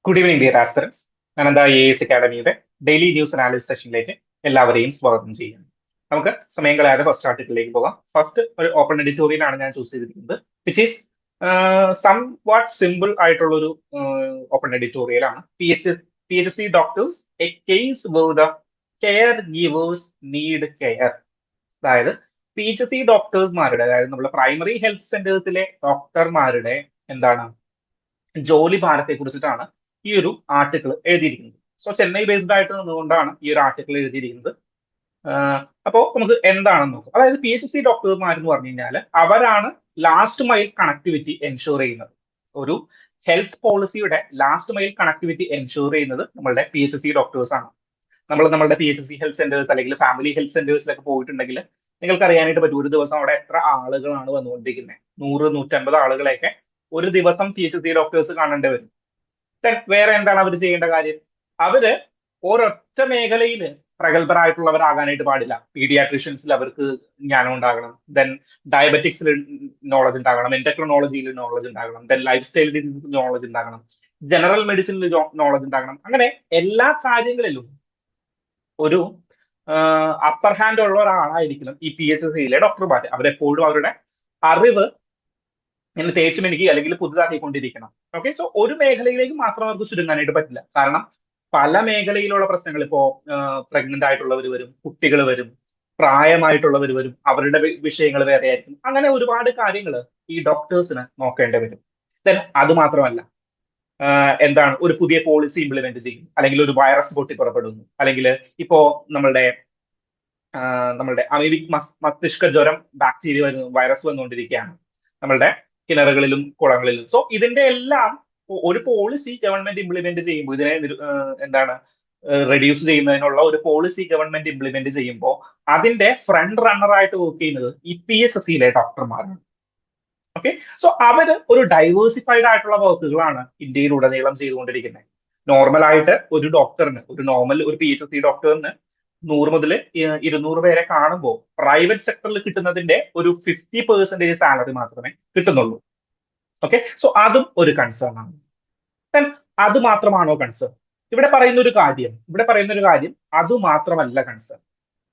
Good evening dear aspirants. ഞാൻ എന്താ AS അക്കാഡമിയുടെ daily news analysis സെഷനിലേക്ക് എല്ലാവരെയും സ്വാഗതം ചെയ്യുന്നു. നമുക്ക് സമയം കളയാതെ ഫസ്റ്റ് ആർട്ടിക്കിളിലേക്ക് പോകാം. ഫസ്റ്റ് ഒരു ഓപ്പൺ എഡിറ്റോറിയൽ ആണ് ഞാൻ ചൂസ് ചെയ്തിരിക്കുന്നത്, which is somewhat simple ആയിട്ടുള്ള ഒരു ഓപ്പൺ എഡിറ്റോറിയൽ ആണ്. PHC doctors a case where the care givers need care. അതായത് PHC ഡോക്ടേഴ്സ്മാരുടെ, അതായത് നമ്മുടെ പ്രൈമറി ഹെൽത്ത് സെന്റേഴ്സിലെ ഡോക്ടർമാരുടെ എന്താണ് ജോലി ഭാരത്തെ കുറിച്ചിട്ടാണ് ഈ ഒരു ആർട്ടിക്കിൾ എഴുതിയിരിക്കുന്നത്. സോ ചെന്നൈ ബേസ്ഡ് ആയിട്ട് നിന്നുകൊണ്ടാണ് ഈ ഒരു ആർട്ടിക്കിൾ എഴുതിയിരിക്കുന്നത്. അപ്പോൾ നമുക്ക് എന്താണെന്ന് നോക്കാം. അതായത് PHC ഡോക്ടർമാർ എന്ന് പറഞ്ഞു കഴിഞ്ഞാൽ അവരാണ് ലാസ്റ്റ് മൈൽ കണക്ടിവിറ്റി എൻഷുർ ചെയ്യുന്നത്. ഒരു ഹെൽത്ത് പോളിസിയുടെ ലാസ്റ്റ് മൈൽ കണക്ടിവിറ്റി എൻഷുർ ചെയ്യുന്നത് നമ്മളുടെ PHC ഡോക്ടേഴ്സ് ആണ്. നമ്മുടെ PHC ഹെൽത്ത് സെന്റേഴ്സ് അല്ലെങ്കിൽ ഫാമിലി ഹെൽത്ത് സെന്റേഴ്സിലൊക്കെ പോയിട്ടുണ്ടെങ്കിൽ നിങ്ങൾക്ക് അറിയാനായിട്ട് പറ്റും ഒരു ദിവസം അവിടെ എത്ര ആളുകളാണ് വന്നുകൊണ്ടിരിക്കുന്നത്. 100-150 ആളുകളെയൊക്കെ ഒരു ദിവസം PHC ഡോക്ടേഴ്സ് കാണേണ്ടി വരും. വേറെ എന്താണ് അവർ ചെയ്യേണ്ട കാര്യം? അവര് ഒരൊറ്റ മേഖലയിൽ പ്രഗത്ഭരായിട്ടുള്ളവരാകാനായിട്ട് പാടില്ല. പീഡിയാട്രീഷ്യൻസിൽ അവർക്ക് ജ്ഞാനം ഉണ്ടാകണം, ദെൻ ഡയബറ്റിക്സിൽ നോളജ് ഉണ്ടാകണം, എൻഡോക്രിനോളജിയിൽ നോളജ് ഉണ്ടാകണം, ദെൻ ലൈഫ് സ്റ്റൈൽ ഡിസീസിൽ നോളജ് ഉണ്ടാകണം, ജനറൽ മെഡിസിനിൽ നോളജ് ഉണ്ടാകണം. അങ്ങനെ എല്ലാ കാര്യങ്ങളിലും ഒരു അപ്പർ ഹാൻഡ് ഉള്ള ഒരാളായിരിക്കണം ഈ PHCയിലെ ഡോക്ടർമാർ. അവരെപ്പോഴും അവരുടെ അറിവ് ഇങ്ങനെ തേച്ച് മിനുക്കി അല്ലെങ്കിൽ പുതുതാക്കിക്കൊണ്ടിരിക്കണം. ഓക്കെ, സോ ഒരു മേഖലയിലേക്ക് മാത്രം അവർക്ക് ചുരുങ്ങാനായിട്ട് പറ്റില്ല. കാരണം പല മേഖലയിലുള്ള പ്രശ്നങ്ങൾ, ഇപ്പോ പ്രഗ്നന്റ് ആയിട്ടുള്ളവർ വരും, കുട്ടികൾ വരും, പ്രായമായിട്ടുള്ളവർ വരും, അവരുടെ വിഷയങ്ങൾ വേറെ ആയിരിക്കും. അങ്ങനെ ഒരുപാട് കാര്യങ്ങൾ ഈ ഡോക്ടേഴ്സിന് നോക്കേണ്ടി വരും. ദെൻ അത് മാത്രമല്ല, എന്താണ് ഒരു പുതിയ പോളിസി ഇംപ്ലിമെന്റ് ചെയ്യും, അല്ലെങ്കിൽ ഒരു വൈറസ് പൊട്ടി പുറപ്പെടുന്നു, അല്ലെങ്കിൽ ഇപ്പോ നമ്മളുടെ അമീബിക് മസ്തിഷ്ക ജ്വരം ബാക്ടീരിയ വൈറസ് വന്നുകൊണ്ടിരിക്കുകയാണ് നമ്മളുടെ കിണറുകളിലും കുളങ്ങളിലും. സോ ഇതിന്റെ എല്ലാം ഒരു പോളിസി ഗവൺമെന്റ് ഇംപ്ലിമെന്റ് ചെയ്യുമ്പോൾ, ഇതിനെ എന്താണ് റെഡ്യൂസ് ചെയ്യുന്നതിനുള്ള ഒരു പോളിസി ഗവൺമെന്റ് ഇംപ്ലിമെന്റ് ചെയ്യുമ്പോൾ അതിന്റെ ഫ്രണ്ട് റണ്ണർ ആയിട്ട് വർക്ക് ചെയ്യുന്നത് ഈ PHCയിലെ ഡോക്ടർമാരാണ്. ഓക്കെ, സോ അവര് ഒരു ഡൈവേഴ്സിഫൈഡ് ആയിട്ടുള്ള വർക്കുകളാണ് ഇന്ത്യയിലുടനീളം ചെയ്തുകൊണ്ടിരിക്കുന്നത്. നോർമലായിട്ട് ഒരു ഡോക്ടറിന്, ഒരു PHC ഡോക്ടറിന് 100 മുതൽ 200 പേരെ കാണുമ്പോൾ പ്രൈവറ്റ് സെക്ടറിൽ കിട്ടുന്നതിന്റെ ഒരു 50% സാലറി മാത്രമേ കിട്ടുന്നുള്ളൂ. ഓക്കെ, സോ അതും ഒരു കൺസേൺ ആണ്. അത് മാത്രമാണോ കൺസേൺ? ഇവിടെ പറയുന്ന ഒരു കാര്യം അത് മാത്രമല്ല കൺസേൺ.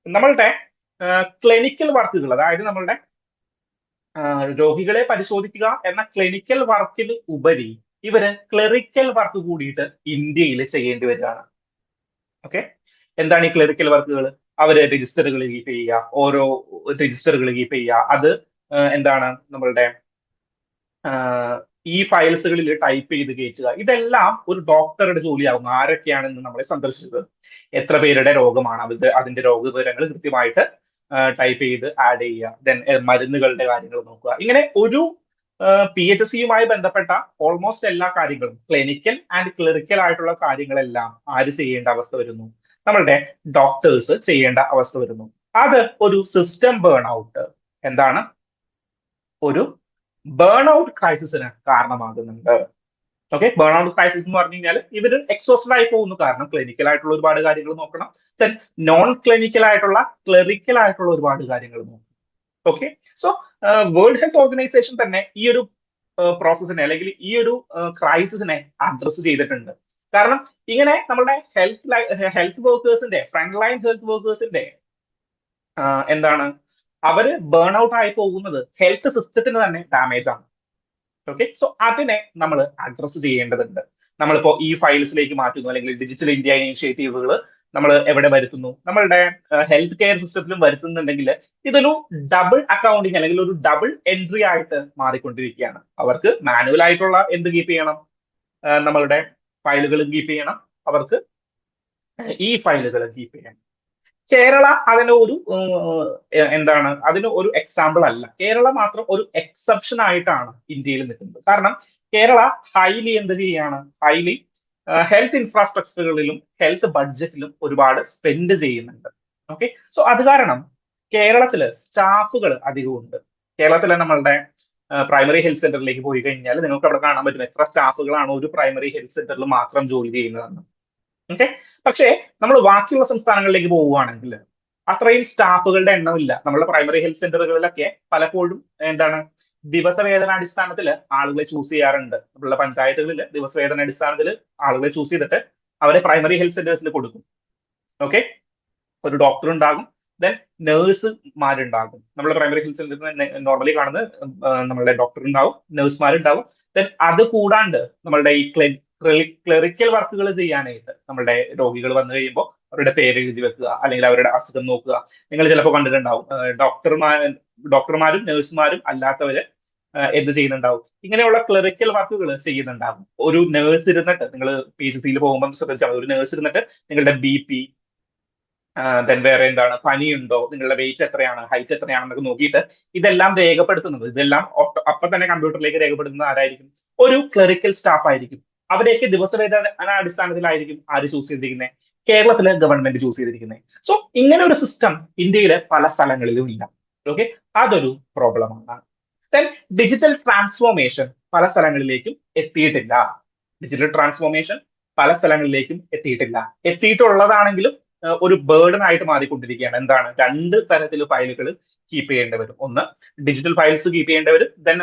നമ്മളുടെ ക്ലിനിക്കൽ വർക്കുകൾ, അതായത് നമ്മളുടെ രോഗികളെ പരിശോധിക്കുക എന്ന ക്ലിനിക്കൽ വർക്കിന് ഉപരി ഇവര് ക്ലറിക്കൽ വർക്ക് കൂടിയിട്ട് ഇന്ത്യയിൽ ചെയ്യേണ്ടി വരികയാണ്. ഓക്കെ, എന്താണ് ഈ ക്ലറിക്കൽ വർക്കുകൾ? അവര് രജിസ്റ്ററുകൾ കീപ്പ് ചെയ്യുക, ഓരോ രജിസ്റ്ററുകൾ കീപ്പ് ചെയ്യുക, അത് എന്താണ് നമ്മളുടെ ഈ ഫയൽസുകളിൽ ടൈപ്പ് ചെയ്ത് കയറ്റുക. ഇതെല്ലാം ഒരു ഡോക്ടറുടെ ജോലിയാകും. ആരൊക്കെയാണെന്ന് നമ്മളെ സന്ദർശിച്ചത്, എത്ര പേരുടെ രോഗമാണ്, അതിന്റെ രോഗവിവരങ്ങൾ കൃത്യമായിട്ട് ടൈപ്പ് ചെയ്ത് ആഡ് ചെയ്യുക, ദെൻ മരുന്നുകളുടെ കാര്യങ്ങൾ നോക്കുക. ഇങ്ങനെ ഒരു PHCയുമായി ബന്ധപ്പെട്ട ഓൾമോസ്റ്റ് എല്ലാ കാര്യങ്ങളും, ക്ലിനിക്കൽ ആൻഡ് ക്ലറിക്കൽ ആയിട്ടുള്ള കാര്യങ്ങളെല്ലാം ആര് ചെയ്യേണ്ട അവസ്ഥ വരുന്നു? നമ്മളുടെ ഡോക്ടേഴ്സ് ചെയ്യേണ്ട അവസ്ഥ വരുന്നു. അത് ഒരു സിസ്റ്റം ബേൺ ഔട്ട്, എന്താണ് ഒരു ബേൺ ഔട്ട് ക്രൈസിസിന് കാരണമാകുന്നുണ്ട്. ഓക്കെ, ബേൺ ഔട്ട് ക്രൈസിസ് എന്ന് പറഞ്ഞു കഴിഞ്ഞാൽ ഇവര് എക്സോസ്റ്റഡ് ആയി പോകുന്നു. കാരണം ക്ലിനിക്കൽ ആയിട്ടുള്ള ഒരുപാട് കാര്യങ്ങൾ നോക്കണം, ദെൻ നോൺ ക്ലിനിക്കൽ ആയിട്ടുള്ള ക്ലറിക്കൽ ആയിട്ടുള്ള ഒരുപാട് കാര്യങ്ങൾ നോക്കണം. Okay, so world health organisation തന്നെ ഈ ഒരു പ്രോസസ്സിനെ അല്ലെങ്കിൽ ഈ ഒരു ക്രൈസിസിനെ അഡ്രസ് ചെയ്തിട്ടുണ്ട്. കാരണം ഇങ്ങനെ നമ്മുടെ ഹെൽത്ത് വർക്കേഴ്സിന്റെ, ഫ്രണ്ട് ലൈൻ ഹെൽത്ത് വർക്കേഴ്സിന്റെ എന്താണ് അവര് ബേൺ ഔട്ട് ആയി പോകുന്നത് ഹെൽത്ത് സിസ്റ്റത്തിന് തന്നെ ഡാമേജ് ആണ്. ഓക്കെ, സോ അതിനെ നമ്മൾ അഡ്രസ് ചെയ്യേണ്ടതുണ്ട്. നമ്മളിപ്പോ ഈ ഫയൽസിലേക്ക് മാറ്റുന്നു, അല്ലെങ്കിൽ ഡിജിറ്റൽ ഇന്ത്യ ഇനീഷ്യേറ്റീവുകൾ നമ്മൾ എവിടെ വരുത്തുന്നു, നമ്മളുടെ ഹെൽത്ത് കെയർ സിസ്റ്റത്തിലും വരുത്തുന്നുണ്ടെങ്കിൽ ഇതൊരു ഡബിൾ അക്കൗണ്ടിങ് അല്ലെങ്കിൽ ഒരു ഡബിൾ എൻട്രി ആയിട്ട് മാറിക്കൊണ്ടിരിക്കുകയാണ്. അവർക്ക് മാനുവൽ ആയിട്ടുള്ള എന്ത് കീപ്പ് ചെയ്യണം? നമ്മളുടെ ഫയലുകളും കീപ്പ് ചെയ്യണം, അവർക്ക് ഈ ഫയലുകളും കീപ്പ് ചെയ്യണം. കേരള അതിന് അതിന് ഒരു എക്സാമ്പിൾ അല്ല. കേരള മാത്രം ഒരു എക്സെപ്ഷൻ ആയിട്ടാണ് ഇന്ത്യയിൽ നിൽക്കുന്നത്. കാരണം കേരള ഹൈലി ഹെൽത്ത് ഇൻഫ്രാസ്ട്രക്ചറുകളിലും ഹെൽത്ത് ബഡ്ജറ്റിലും ഒരുപാട് സ്പെൻഡ് ചെയ്യുന്നുണ്ട്. ഓക്കെ, സോ അത് കാരണം കേരളത്തില് സ്റ്റാഫുകൾ അധികമുണ്ട്. കേരളത്തിലെ നമ്മളുടെ പ്രൈമറി ഹെൽത്ത് സെന്ററിലേക്ക് പോയി കഴിഞ്ഞാൽ നിങ്ങൾക്ക് അവിടെ കാണാൻ പറ്റും എത്ര സ്റ്റാഫുകളാണ് ഒരു പ്രൈമറി ഹെൽത്ത് സെന്ററിൽ മാത്രം ജോലി ചെയ്യുന്നതെന്ന്. ഓക്കെ, പക്ഷേ നമ്മൾ ബാക്കിയുള്ള സംസ്ഥാനങ്ങളിലേക്ക് പോവുകയാണെങ്കിൽ അത്രയും സ്റ്റാഫുകളുടെ എണ്ണമില്ല. നമ്മുടെ പ്രൈമറി ഹെൽത്ത് സെന്ററുകളിലൊക്കെ പലപ്പോഴും ദിവസവേതനാടിസ്ഥാനത്തിൽ ആളുകളെ ചൂസ് ചെയ്യാറുണ്ട്. നമ്മളുടെ പഞ്ചായത്തുകളിൽ ദിവസവേതനാടിസ്ഥാനത്തിൽ ആളുകളെ ചൂസ് ചെയ്തിട്ട് അവരെ പ്രൈമറി ഹെൽത്ത് സെന്റേഴ്സിൽ കൊടുക്കും. ഓക്കെ, ഒരു ഡോക്ടർ ഉണ്ടാകും, ദെൻ നേഴ്സുമാരുണ്ടാകും. നമ്മൾ പ്രൈമറി ഹെൽത്ത് സെന്ററിൽ നോർമലി കാണുന്നത് നമ്മളുടെ ഡോക്ടർ ഉണ്ടാവും, നേഴ്സുമാരുണ്ടാവും. ദെൻ അത് കൂടാണ്ട് നമ്മളുടെ ഈ ക്ലറിക്കൽ വർക്കുകൾ ചെയ്യാനായിട്ട് നമ്മളുടെ രോഗികൾ വന്നു കഴിയുമ്പോൾ അവരുടെ പേര് എഴുതി വെക്കുക, അല്ലെങ്കിൽ അവരുടെ അസുഖം നോക്കുക. നിങ്ങൾ ചിലപ്പോൾ കണ്ടിട്ടുണ്ടാവും ഡോക്ടർമാരും നേഴ്സുമാരും അല്ലാത്തവര് എന്ത് ചെയ്യുന്നുണ്ടാവും, ഇങ്ങനെയുള്ള ക്ലറിക്കൽ വർക്കുകൾ ചെയ്യുന്നുണ്ടാവും. ഒരു നേഴ്സ് ഇരുന്നിട്ട്, നിങ്ങൾ PHC പോകുമ്പോൾ ശ്രദ്ധിച്ചാൽ ഒരു നേഴ്സ് ഇരുന്നിട്ട് നിങ്ങളുടെ BP, ദെൻ വേറെ എന്താണ്, പനിയുണ്ടോ, നിങ്ങളുടെ വെയിറ്റ് എത്രയാണ്, ഹൈറ്റ് എത്രയാണെന്നൊക്കെ നോക്കിയിട്ട് ഇതെല്ലാം രേഖപ്പെടുത്തുന്നത്, ഇതെല്ലാം അപ്പൊ തന്നെ കമ്പ്യൂട്ടറിലേക്ക് രേഖപ്പെടുത്തുന്നത് ആരായിരിക്കും? ഒരു ക്ലറിക്കൽ സ്റ്റാഫ് ആയിരിക്കും. അവരെയൊക്കെ ദിവസവേതന അടിസ്ഥാനത്തിലായിരിക്കും ആര് ചൂസ് ചെയ്തിരിക്കുന്നത്? കേരളത്തിലെ ഗവൺമെന്റ് ചൂസ് ചെയ്തിരിക്കുന്നത്. സോ ഇങ്ങനെ ഒരു സിസ്റ്റം ഇന്ത്യയിലെ പല സ്ഥലങ്ങളിലും ഇല്ല. ഓക്കെ, അതൊരു പ്രോബ്ലമാണ്. ദെൻ ഡിജിറ്റൽ ട്രാൻസ്ഫോർമേഷൻ പല സ്ഥലങ്ങളിലേക്കും എത്തിയിട്ടില്ല. ഡിജിറ്റൽ ട്രാൻസ്ഫോർമേഷൻ പല സ്ഥലങ്ങളിലേക്കും എത്തിയിട്ടില്ല. എത്തിയിട്ടുള്ളതാണെങ്കിലും ഒരു ബേർഡൻ ആയിട്ട് മാറിക്കൊണ്ടിരിക്കുകയാണ്. എന്താണ്? രണ്ട് തരത്തിൽ ഫയലുകൾ കീപ്പ് ചെയ്യേണ്ടി വരും. ഒന്ന്, ഡിജിറ്റൽ ഫയൽസ് കീപ്പ് ചെയ്യേണ്ടി വരും. ദെൻ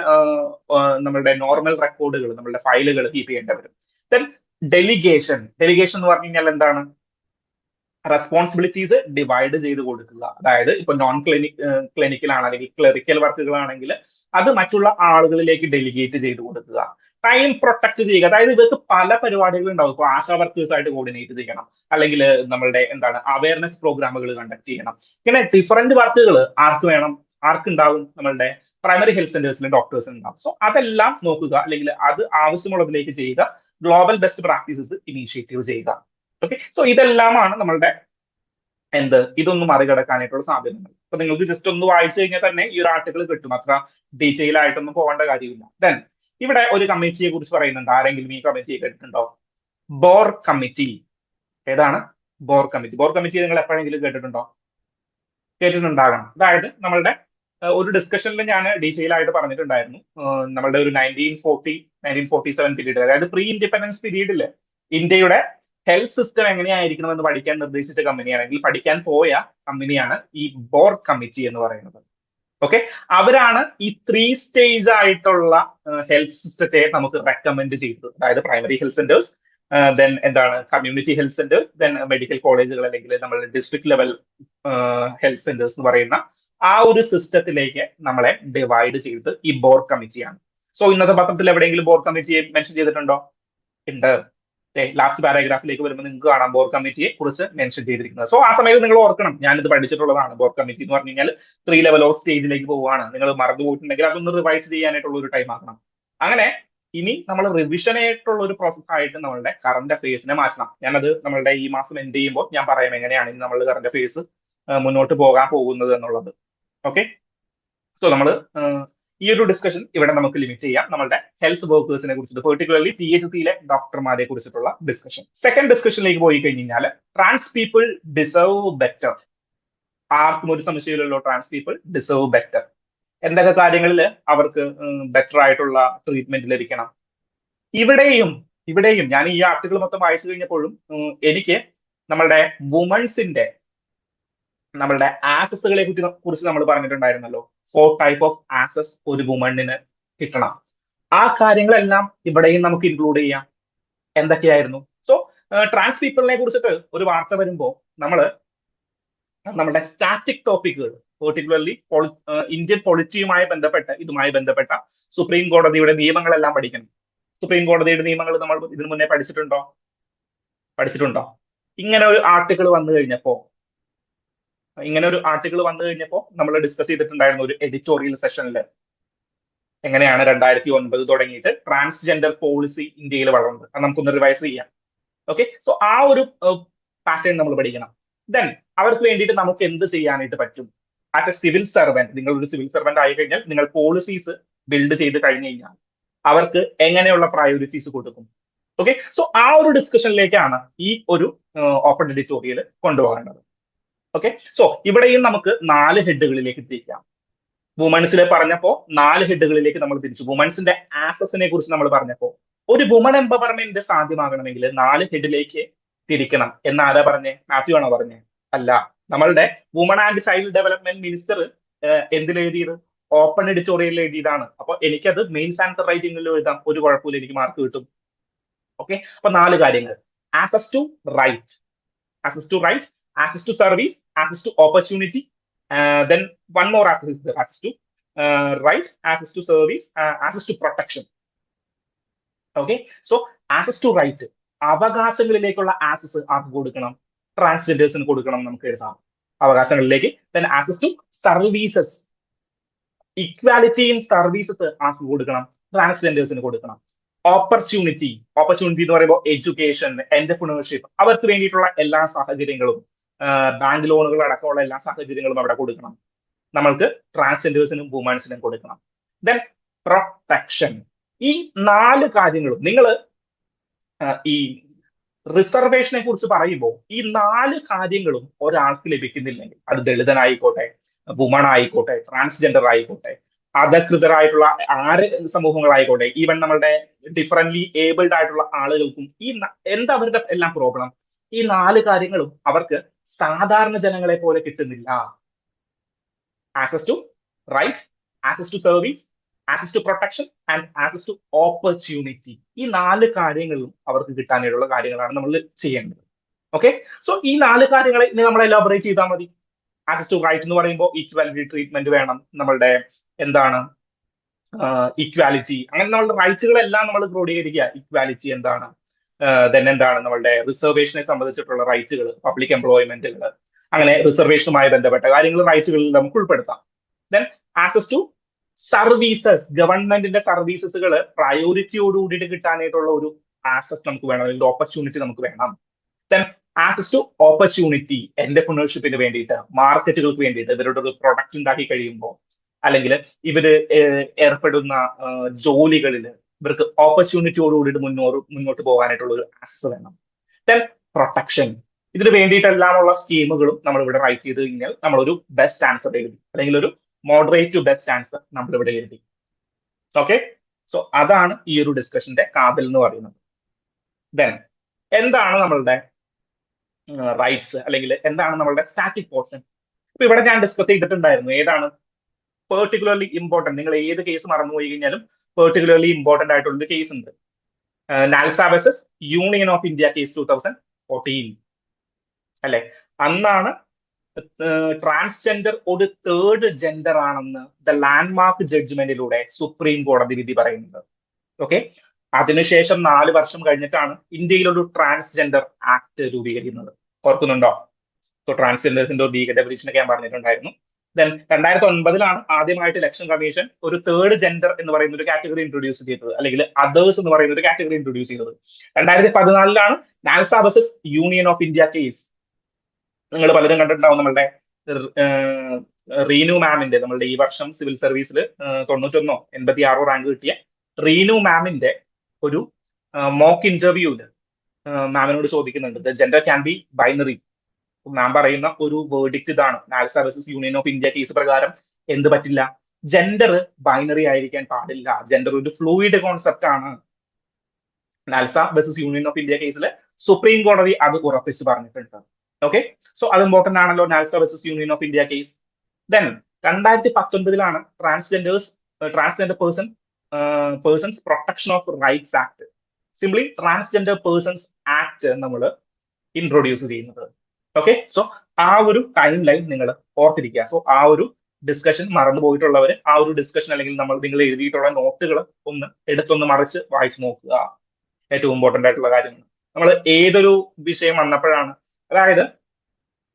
നമ്മളുടെ നോർമൽ റെക്കോർഡുകൾ, നമ്മളുടെ ഫയലുകൾ കീപ്പ് ചെയ്യേണ്ടി വരും. ദെൻ ഡെലിഗേഷൻ എന്ന് പറഞ്ഞു കഴിഞ്ഞാൽ എന്താണ്? റെസ്പോൺസിബിലിറ്റീസ് ഡിവൈഡ് ചെയ്ത് കൊടുക്കുക. അതായത് ഇപ്പൊ നോൺ ക്ലിനിക്കൽ ആണ്, അല്ലെങ്കിൽ ക്ലറിക്കൽ വർക്കുകളാണെങ്കിൽ അത് മറ്റുള്ള ആളുകളിലേക്ക് ഡെലിഗേറ്റ് ചെയ്ത് കൊടുക്കുക. ടൈം പ്രൊട്ടക്ട് ചെയ്യുക. അതായത് ഇവർക്ക് പല പരിപാടികൾ ഉണ്ടാവും. ഇപ്പൊ ആശാ വർക്കേഴ്സ് ആയിട്ട് കോർഡിനേറ്റ് ചെയ്യണം, അല്ലെങ്കിൽ നമ്മളുടെ എന്താണ് അവയർനെസ് പ്രോഗ്രാമുകൾ കണ്ടക്ട് ചെയ്യണം. ഇങ്ങനെ ഡിഫറെന്റ് വർക്കുകൾ ആർക്ക് വേണം? ആർക്കുണ്ടാവും? നമ്മളുടെ പ്രൈമറി ഹെൽത്ത് സെന്റേഴ്സിലെ ഡോക്ടേഴ്സിന് ഉണ്ടാവും. സോ അതെല്ലാം നോക്കുക, അല്ലെങ്കിൽ അത് ആവശ്യമുള്ളതിലേക്ക് ചെയ്യുക. ഗ്ലോബൽ ബെസ്റ്റ് പ്രാക്ടീസസ് ഇനീഷ്യേറ്റീവ് ചെയ്യുക. ഓക്കെ, സോ ഇതെല്ലാമാണ് നമ്മളുടെ ഇതൊന്നും മറികടക്കാനായിട്ടുള്ള സാധ്യതകൾ. അപ്പൊ നിങ്ങൾക്ക് ജസ്റ്റ് ഒന്ന് വായിച്ചു കഴിഞ്ഞാൽ തന്നെ ഈ ഒരു ആർട്ടിക്കിൾ കിട്ടും. അത്ര ഡീറ്റെയിൽ ആയിട്ടൊന്നും പോകേണ്ട കാര്യമില്ല. ദെൻ ഇവിടെ ഒരു കമ്മിറ്റിയെ കുറിച്ച് പറയുന്നുണ്ട്. ആരെങ്കിലും ഈ കമ്മിറ്റിയെ കേട്ടിട്ടുണ്ടോ? ബോർ കമ്മിറ്റി. ഏതാണ് ബോർ കമ്മിറ്റി? ബോർ കമ്മിറ്റി നിങ്ങൾ എപ്പോഴെങ്കിലും കേട്ടിട്ടുണ്ടോ? കേട്ടിട്ടുണ്ടാകണം. അതായത് നമ്മളുടെ ഒരു ഡിസ്കഷനിൽ ഞാൻ ഡീറ്റെയിൽ ആയിട്ട് പറഞ്ഞിട്ടുണ്ടായിരുന്നു. നമ്മളുടെ ഒരു 1947 പീരീഡ്, അതായത് പ്രീ ഇൻഡിപെൻഡൻസ് പീരീഡില് ഇന്ത്യയുടെ ഹെൽത്ത് സിസ്റ്റം എങ്ങനെയായിരിക്കണമെന്ന് പഠിക്കാൻ നിർദ്ദേശിച്ച കമ്പനിയാണെങ്കിൽ പഠിക്കാൻ പോയ കമ്പനിയാണ് ഈ ബോർ കമ്മിറ്റി എന്ന് പറയുന്നത്. ഓക്കെ, അവരാണ് ഈ 3 സ്റ്റേജ് ആയിട്ടുള്ള ഹെൽത്ത് സിസ്റ്റത്തെ നമുക്ക് റെക്കമെൻഡ് ചെയ്തത്. അതായത് പ്രൈമറി ഹെൽത്ത് സെന്റേഴ്സ്, ദെൻ എന്താണ് community health centres, then medical കോളേജുകൾ, അല്ലെങ്കിൽ നമ്മൾ ഡിസ്ട്രിക്ട് ലെവൽ ഹെൽത്ത് സെന്റേഴ്സ് എന്ന് പറയുന്ന ആ ഒരു സിസ്റ്റത്തിലേക്ക് നമ്മളെ ഡിവൈഡ് ചെയ്തത് ഈ ബോർ കമ്മിറ്റിയാണ്. സോ ഇന്നത്തെ പത്രത്തിൽ എവിടെയെങ്കിലും ബോർ കമ്മിറ്റിയെ മെൻഷൻ ചെയ്തിട്ടുണ്ടോ? ഉണ്ട്. ലാസ്റ്റ് പാരാഗ്രാഫിലേക്ക് വരുമ്പോൾ നിങ്ങൾക്ക് കാണാം ബോർ കമ്മിറ്റിയെ കുറിച്ച് മെൻഷൻ ചെയ്തിരിക്കുന്നത്. സോ ആ സമയത്ത് നിങ്ങൾ ഓർക്കണം, ഞാനിത് പഠിച്ചിട്ടുള്ളതാണ്. ബോർ കമ്മിറ്റി എന്ന് പറഞ്ഞു കഴിഞ്ഞാൽ 3 ലെവൽ ഓഫ് സ്റ്റേജിലേക്ക് പോവുകയാണ്. നിങ്ങൾ മറന്നു പോയിട്ടുണ്ടെങ്കിൽ അതൊന്ന് റിവൈസ് ചെയ്യാനായിട്ടുള്ള ഒരു ടൈം ആക്കണം. അങ്ങനെ ഇനി നമ്മൾ റിവിഷൻ ആയിട്ടുള്ള ഒരു പ്രോസസ് ആയിട്ട് നമ്മളുടെ കറന്റ് അഫയേഴ്സിനെ മാറ്റണം. ഞാനത് നമ്മളുടെ ഈ മാസം എൻഡ് ചെയ്യുമ്പോൾ ഞാൻ പറയാം എങ്ങനെയാണ് ഇനി നമ്മൾ കറന്റ് അഫയേഴ്സ് മുന്നോട്ട് പോകാൻ പോകുന്നത് എന്നുള്ളത്. ഓക്കെ, സോ നമ്മൾ ഈ ഒരു ഡിസ്കഷൻ ഇവിടെ നമുക്ക് ലിമിറ്റ് ചെയ്യാം. നമ്മളുടെ ഹെൽത്ത് വർക്കേഴ്സിനെ കുറിച്ചിട്ട്, പെർട്ടിക്കുലർലി PHCയിലെ ഡോക്ടർമാരെ കുറിച്ചിട്ടുള്ള ഡിസ്കഷൻ. സെക്കൻഡ് ഡിസ്കഷനിലേക്ക് പോയി കഴിഞ്ഞാൽ ട്രാൻസ് പീപ്പിൾ ഡിസേർവ് ബെറ്റർ. ആർക്കും ഒരു സംശയമില്ലല്ലോ, ട്രാൻസ് പീപ്പിൾ ഡിസേർവ് ബെറ്റർ. എന്തൊക്കെ കാര്യങ്ങളിൽ അവർക്ക് ബെറ്റർ ആയിട്ടുള്ള ട്രീറ്റ്മെന്റ് ലഭിക്കണം? ഇവിടെയും ഞാൻ ഈ ആർട്ടിക്കിൾ മൊത്തം വായിച്ചു കഴിഞ്ഞപ്പോഴും എനിക്ക് നമ്മളുടെ വുമൺസിന്റെ നമ്മളുടെ ആസസുകളെ കുറിച്ച് നമ്മൾ പറഞ്ഞിട്ടുണ്ടായിരുന്നല്ലോ. 4 ടൈപ്പ് ഓഫ് ആസസ് ഒരു വുമണിന് കിട്ടണം. ആ കാര്യങ്ങളെല്ലാം ഇവിടെയും നമുക്ക് ഇൻക്ലൂഡ് ചെയ്യാം. എന്തൊക്കെയായിരുന്നു? സോ ട്രാൻസ് പീപ്പിളിനെ കുറിച്ചിട്ട് ഒരു വാർത്ത വരുമ്പോൾ നമ്മുടെ സ്റ്റാറ്റിക് ടോപ്പിക്കുകൾ, പെർട്ടിക്കുലർലി ഇന്ത്യൻ പൊളിറ്റിയുമായി ബന്ധപ്പെട്ട സുപ്രീം കോടതിയുടെ നിയമങ്ങളെല്ലാം പഠിക്കണം. സുപ്രീം കോടതിയുടെ നിയമങ്ങൾ നമ്മൾ ഇതിനു മുന്നേ പഠിച്ചിട്ടുണ്ടോ? ഇങ്ങനെ ഒരു ആർട്ടിക്കിൾ വന്നു കഴിഞ്ഞപ്പോ നമ്മൾ ഡിസ്കസ് ചെയ്തിട്ടുണ്ടായിരുന്നു ഒരു എഡിറ്റോറിയൽ സെഷനിൽ. എങ്ങനെയാണ് 2009 തുടങ്ങിയിട്ട് ട്രാൻസ്ജെൻഡർ പോളിസി ഇന്ത്യയിൽ വളർന്നത്, അത് നമുക്കൊന്ന് റിവൈസ് ചെയ്യാം. ഓക്കെ, സോ ആ ഒരു പാറ്റേൺ നമ്മൾ പഠിക്കണം. ദെൻ അവർക്ക് വേണ്ടിയിട്ട് നമുക്ക് എന്ത് ചെയ്യാനായിട്ട് പറ്റും? ആസ് എ സിവിൽ സർവന്റ്, നിങ്ങൾ ഒരു സിവിൽ സർവന്റ് ആയി കഴിഞ്ഞാൽ നിങ്ങൾ പോളിസീസ് ബിൽഡ് ചെയ്ത് കഴിഞ്ഞു കഴിഞ്ഞാൽ അവർക്ക് എങ്ങനെയുള്ള പ്രയോറിറ്റീസ് കൊടുക്കും? ഓക്കെ, സോ ആ ഒരു ഡിസ്കഷനിലേക്കാണ് ഈ ഒരു ഓപ്പൺ എഡിറ്റോറിയൽ കൊണ്ടുപോകേണ്ടത്. ഓക്കെ, സോ ഇവിടെയും നമുക്ക് 4 ഹെഡുകളിലേക്ക് തിരിക്കാം. വുമൺസിലെ പറഞ്ഞപ്പോ 4 ഹെഡുകളിലേക്ക് നമ്മൾ തിരിച്ചു. വുമൺസിന്റെ ആസസിനെ കുറിച്ച് നമ്മൾ പറഞ്ഞപ്പോ ഒരു വുമൺ എംപവർമെന്റ് സാധ്യമാകണമെങ്കിൽ 4 ഹെഡിലേക്ക് തിരിക്കണം എന്ന് ആരാ പറഞ്ഞേ? മാത്യു ആണോ പറഞ്ഞേ? അല്ല, നമ്മളുടെ woman and child development minister എന്തിലെഴുതിയത്? ഓപ്പൺ എഡിറ്റോറിയലിൽ എഴുതിയതാണ്. അപ്പൊ എനിക്കത് മെയിൻസ് ആൻസർ റൈറ്റിംഗിൽ എഴുതാം, ഒരു കുഴപ്പമില്ല, എനിക്ക് മാർക്ക് കിട്ടും. ഓക്കെ, അപ്പൊ 4 കാര്യങ്ങൾ: access to right, access to right, access to service, access to opportunity. Then one more access is there: access to right, access to service, access to protection. Okay, so access to right, അവകാശങ്ങളിലേക്കുള്ള access ആർക്ക് കൊടുക്കണം? ട്രാൻസ്ജെൻഡേഴ്സിന് കൊടുക്കണം, നമുക്ക് എഴുതാം അവകാശങ്ങളിലേക്ക്. then access to services, equality in services ആർക്ക് കൊടുക്കണം? ട്രാൻസ്ജെൻഡേഴ്സിന് കൊടുക്കണം. ഓപ്പർച്യൂണിറ്റി എന്ന് പറയുമ്പോൾ എഡ്യൂക്കേഷൻ, എന്റർപ്രണർഷിപ്പ്, അവർക്ക് വേണ്ടിയിട്ടുള്ള എല്ലാ സാഹചര്യങ്ങളും, ബാങ്ക് ലോണുകൾ അടക്കമുള്ള എല്ലാ സാഹചര്യങ്ങളും അവിടെ കൊടുക്കണം. നമ്മൾക്ക് ട്രാൻസ്ജെൻഡേഴ്സിനും വുമൻസിനും കൊടുക്കണം. Then protection. ഈ 4 കാര്യങ്ങളും നിങ്ങൾ ഈ റിസർവേഷനെ കുറിച്ച് പറയുമ്പോൾ ഈ 4 കാര്യങ്ങളും ഒരാൾക്ക് ലഭിക്കുന്നില്ലെങ്കിൽ, അത് ദളിതനായിക്കോട്ടെ, വുമൺ ആയിക്കോട്ടെ, ട്രാൻസ്ജെൻഡർ ആയിക്കോട്ടെ, അധകൃതരായിട്ടുള്ള ആര് സമൂഹങ്ങളായിക്കോട്ടെ, ഈവൻ നമ്മളുടെ ഡിഫറൻറ്റ്ലി ഏബിൾഡ് ആയിട്ടുള്ള ആളുകൾക്കും എന്താ അവരുടെ എല്ലാം പ്രോബ്ലം? ഈ 4 കാര്യങ്ങളും അവർക്ക് സാധാരണ ജനങ്ങളെ പോലെ കിട്ടുന്നില്ല. Access to right, access to service, access to protection and access to opportunity. ഈ 4 കാര്യങ്ങളും അവർക്ക് കിട്ടാനായിട്ടുള്ള കാര്യങ്ങളാണ് നമ്മൾ ചെയ്യേണ്ടത്. ഓക്കെ, സോ ഈ 4 കാര്യങ്ങളെ നമ്മൾ എലാബറേറ്റ് ചെയ്താൽ മതി. ആക്സസ് ടു റൈറ്റ് എന്ന് പറയുമ്പോൾ ഈക്വാലിറ്റി ട്രീറ്റ്മെന്റ് വേണം, നമ്മളുടെ എന്താണ് ഈക്വാലിറ്റി, അങ്ങനെ നമ്മളുടെ റൈറ്റുകളെല്ലാം നമ്മൾ ക്രോഡീകരിക്കുക. ഈക്വാലിറ്റി എന്താണ്, then എന്താണ് നമ്മളുടെ റിസർവേഷനെ സംബന്ധിച്ചിട്ടുള്ള റൈറ്റുകൾ, പബ്ലിക് എംപ്ലോയ്മെന്റുകൾ, അങ്ങനെ റിസർവേഷനുമായി ബന്ധപ്പെട്ട കാര്യങ്ങൾ റൈറ്റുകളിൽ നമുക്ക് ഉൾപ്പെടുത്താം. ദെൻ ആക്സസ് ടു സർവീസസ്, ഗവൺമെന്റിന്റെ സർവീസസുകൾ പ്രയോറിറ്റിയോട് കൂടിയിട്ട് കിട്ടാനായിട്ടുള്ള ഒരു ആക്സസ് നമുക്ക് വേണം, അല്ലെങ്കിൽ ഓപ്പർച്യൂണിറ്റി നമുക്ക് വേണം. ദെൻ ആക്സസ് ടു ഓപ്പർച്യൂണിറ്റി, എന്റർപ്രണർഷിപ്പിന് വേണ്ടിയിട്ട്, മാർക്കറ്റുകൾക്ക് വേണ്ടിയിട്ട്, ഇവരുടെ ഒരു പ്രൊഡക്റ്റ് ഉണ്ടാക്കി കഴിയുമ്പോൾ, അല്ലെങ്കിൽ ഇവര് ഏർപ്പെടുന്ന ജോലികളിൽ ഇവർക്ക് ഓപ്പർച്യൂണിറ്റിയോട് കൂടിയിട്ട് മുന്നോട്ട് പോകാനായിട്ടുള്ള ഒരു ആക്സസ് വേണം. ദെൻ പ്രൊട്ടക്ഷൻ, ഇതിന് വേണ്ടിയിട്ടെല്ലാമുള്ള സ്കീമുകളും നമ്മൾ ഇവിടെ റൈറ്റ് ചെയ്ത് കഴിഞ്ഞാൽ നമ്മളൊരു ബെസ്റ്റ് ആൻസർ എഴുതി, അല്ലെങ്കിൽ ഒരു മോഡറേറ്റ് ടു ബെസ്റ്റ് ആൻസർ നമ്മൾ ഇവിടെ എഴുതി. ഓക്കെ, സോ അതാണ് ഈ ഒരു ഡിസ്കഷന്റെ കാതൽ എന്ന് പറയുന്നത്. ദെൻ എന്താണ് നമ്മളുടെ റൈറ്റ്സ്, അല്ലെങ്കിൽ എന്താണ് നമ്മളുടെ സ്റ്റാറ്റിക് പോർഷൻ? ഇപ്പൊ ഇവിടെ ഞാൻ ഡിസ്കസ് ചെയ്തിട്ടുണ്ടായിരുന്നു ഏതാണ് പെർട്ടിക്കുലർലി ഇമ്പോർട്ടന്റ്. നിങ്ങൾ ഏത് കേസ് മറന്നുപോയി കഴിഞ്ഞാലും പെർട്ടിക്കുലർലി ഇമ്പോർട്ടന്റ് ആയിട്ടുള്ള ഒരു കേസ് ഉണ്ട്, NALSA versus Union of India case 2014 അല്ലെ. അന്നാണ് ട്രാൻസ്ജെൻഡർ ഒരു തേർഡ് ജെൻഡർ ആണെന്ന് ദ ലാൻഡ്മാർക്ക് ജഡ്ജ്മെന്റിലൂടെ സുപ്രീം കോടതി വിധി പറയുന്നത്. ഓക്കെ, അതിനുശേഷം 4 വർഷം കഴിഞ്ഞിട്ടാണ് ഇന്ത്യയിൽ ഒരു ട്രാൻസ്ജെൻഡർ ആക്ട് രൂപീകരിക്കുന്നത്. ഓർക്കുന്നുണ്ടോ? സോ ട്രാൻസ്ജെൻഡേഴ്സിന്റെ ഒരു ലീഗൽ ഡെഫിനിഷൻ ഞാൻ പറഞ്ഞിട്ടുണ്ടായിരുന്നു. ദെൻ 2009 ആദ്യമായിട്ട് ഇലക്ഷൻ കമ്മീഷൻ ഒരു തേർഡ് ജെൻഡർ എന്ന് പറയുന്ന ഒരു കാറ്റഗറി ഇൻട്രൊഡ്യൂസ് ചെയ്തത്, അല്ലെങ്കിൽ അതേഴ്സ് എന്ന് പറയുന്ന ഒരു കാറ്റഗറി ഇൻട്രൊഡ്യൂസ് ചെയ്തത്. 2014 NALSA versus Union of India case. നിങ്ങൾ പലരും കണ്ടിട്ടുണ്ടാവും നമ്മളുടെ റീനു മാമിന്റെ, നമ്മളുടെ ഈ വർഷം സിവിൽ സർവീസിൽ 91 86 റാങ്ക് കിട്ടിയ റീനു മാമിന്റെ ഒരു മോക്ക് ഇന്റർവ്യൂല് മാമിനോട് ചോദിക്കുന്നുണ്ട്, the gender can be binary. Ma'am പറയുന്ന ഒരു വേർഡിക്റ്റ് ഇതാണ്: NALSA versus Union of India case പ്രകാരം എന്ത് പറ്റില്ല? ജെൻഡർ ബൈനറി ആയിരിക്കാൻ പാടില്ല, ജെൻഡർ ഒരു ഫ്ലൂയിഡ് കോൺസെപ്റ്റ് ആണ്. NALSA versus Union of India കേസിൽ സുപ്രീം കോടതി അത് ഉറപ്പിച്ച് പറഞ്ഞിട്ടുണ്ട്. ഓക്കെ, സോ അത് ഇമ്പോർട്ടന്റ് ആണല്ലോ, NALSA versus Union of India case. Then 2019 transgender persons protection of rights act, simply transgender persons act നമ്മൾ ഇൻട്രൊഡ്യൂസ് ചെയ്യുന്നത്. ഓക്കെ, സോ ആ ഒരു ടൈം ലൈൻ നിങ്ങൾ ഓർത്തിരിക്കുക. സോ ആ ഒരു ഡിസ്കഷൻ മറന്നു പോയിട്ടുള്ളവർ ആ ഒരു ഡിസ്കഷൻ, അല്ലെങ്കിൽ നിങ്ങൾ എഴുതിയിട്ടുള്ള നോട്ടുകൾ എടുത്തൊന്ന് മറിച്ച് വായിച്ചു നോക്കുക. ഏറ്റവും ഇമ്പോർട്ടന്റ് ആയിട്ടുള്ള കാര്യങ്ങൾ നമ്മൾ ഏതൊരു വിഷയം വന്നപ്പോഴാണ്, അതായത്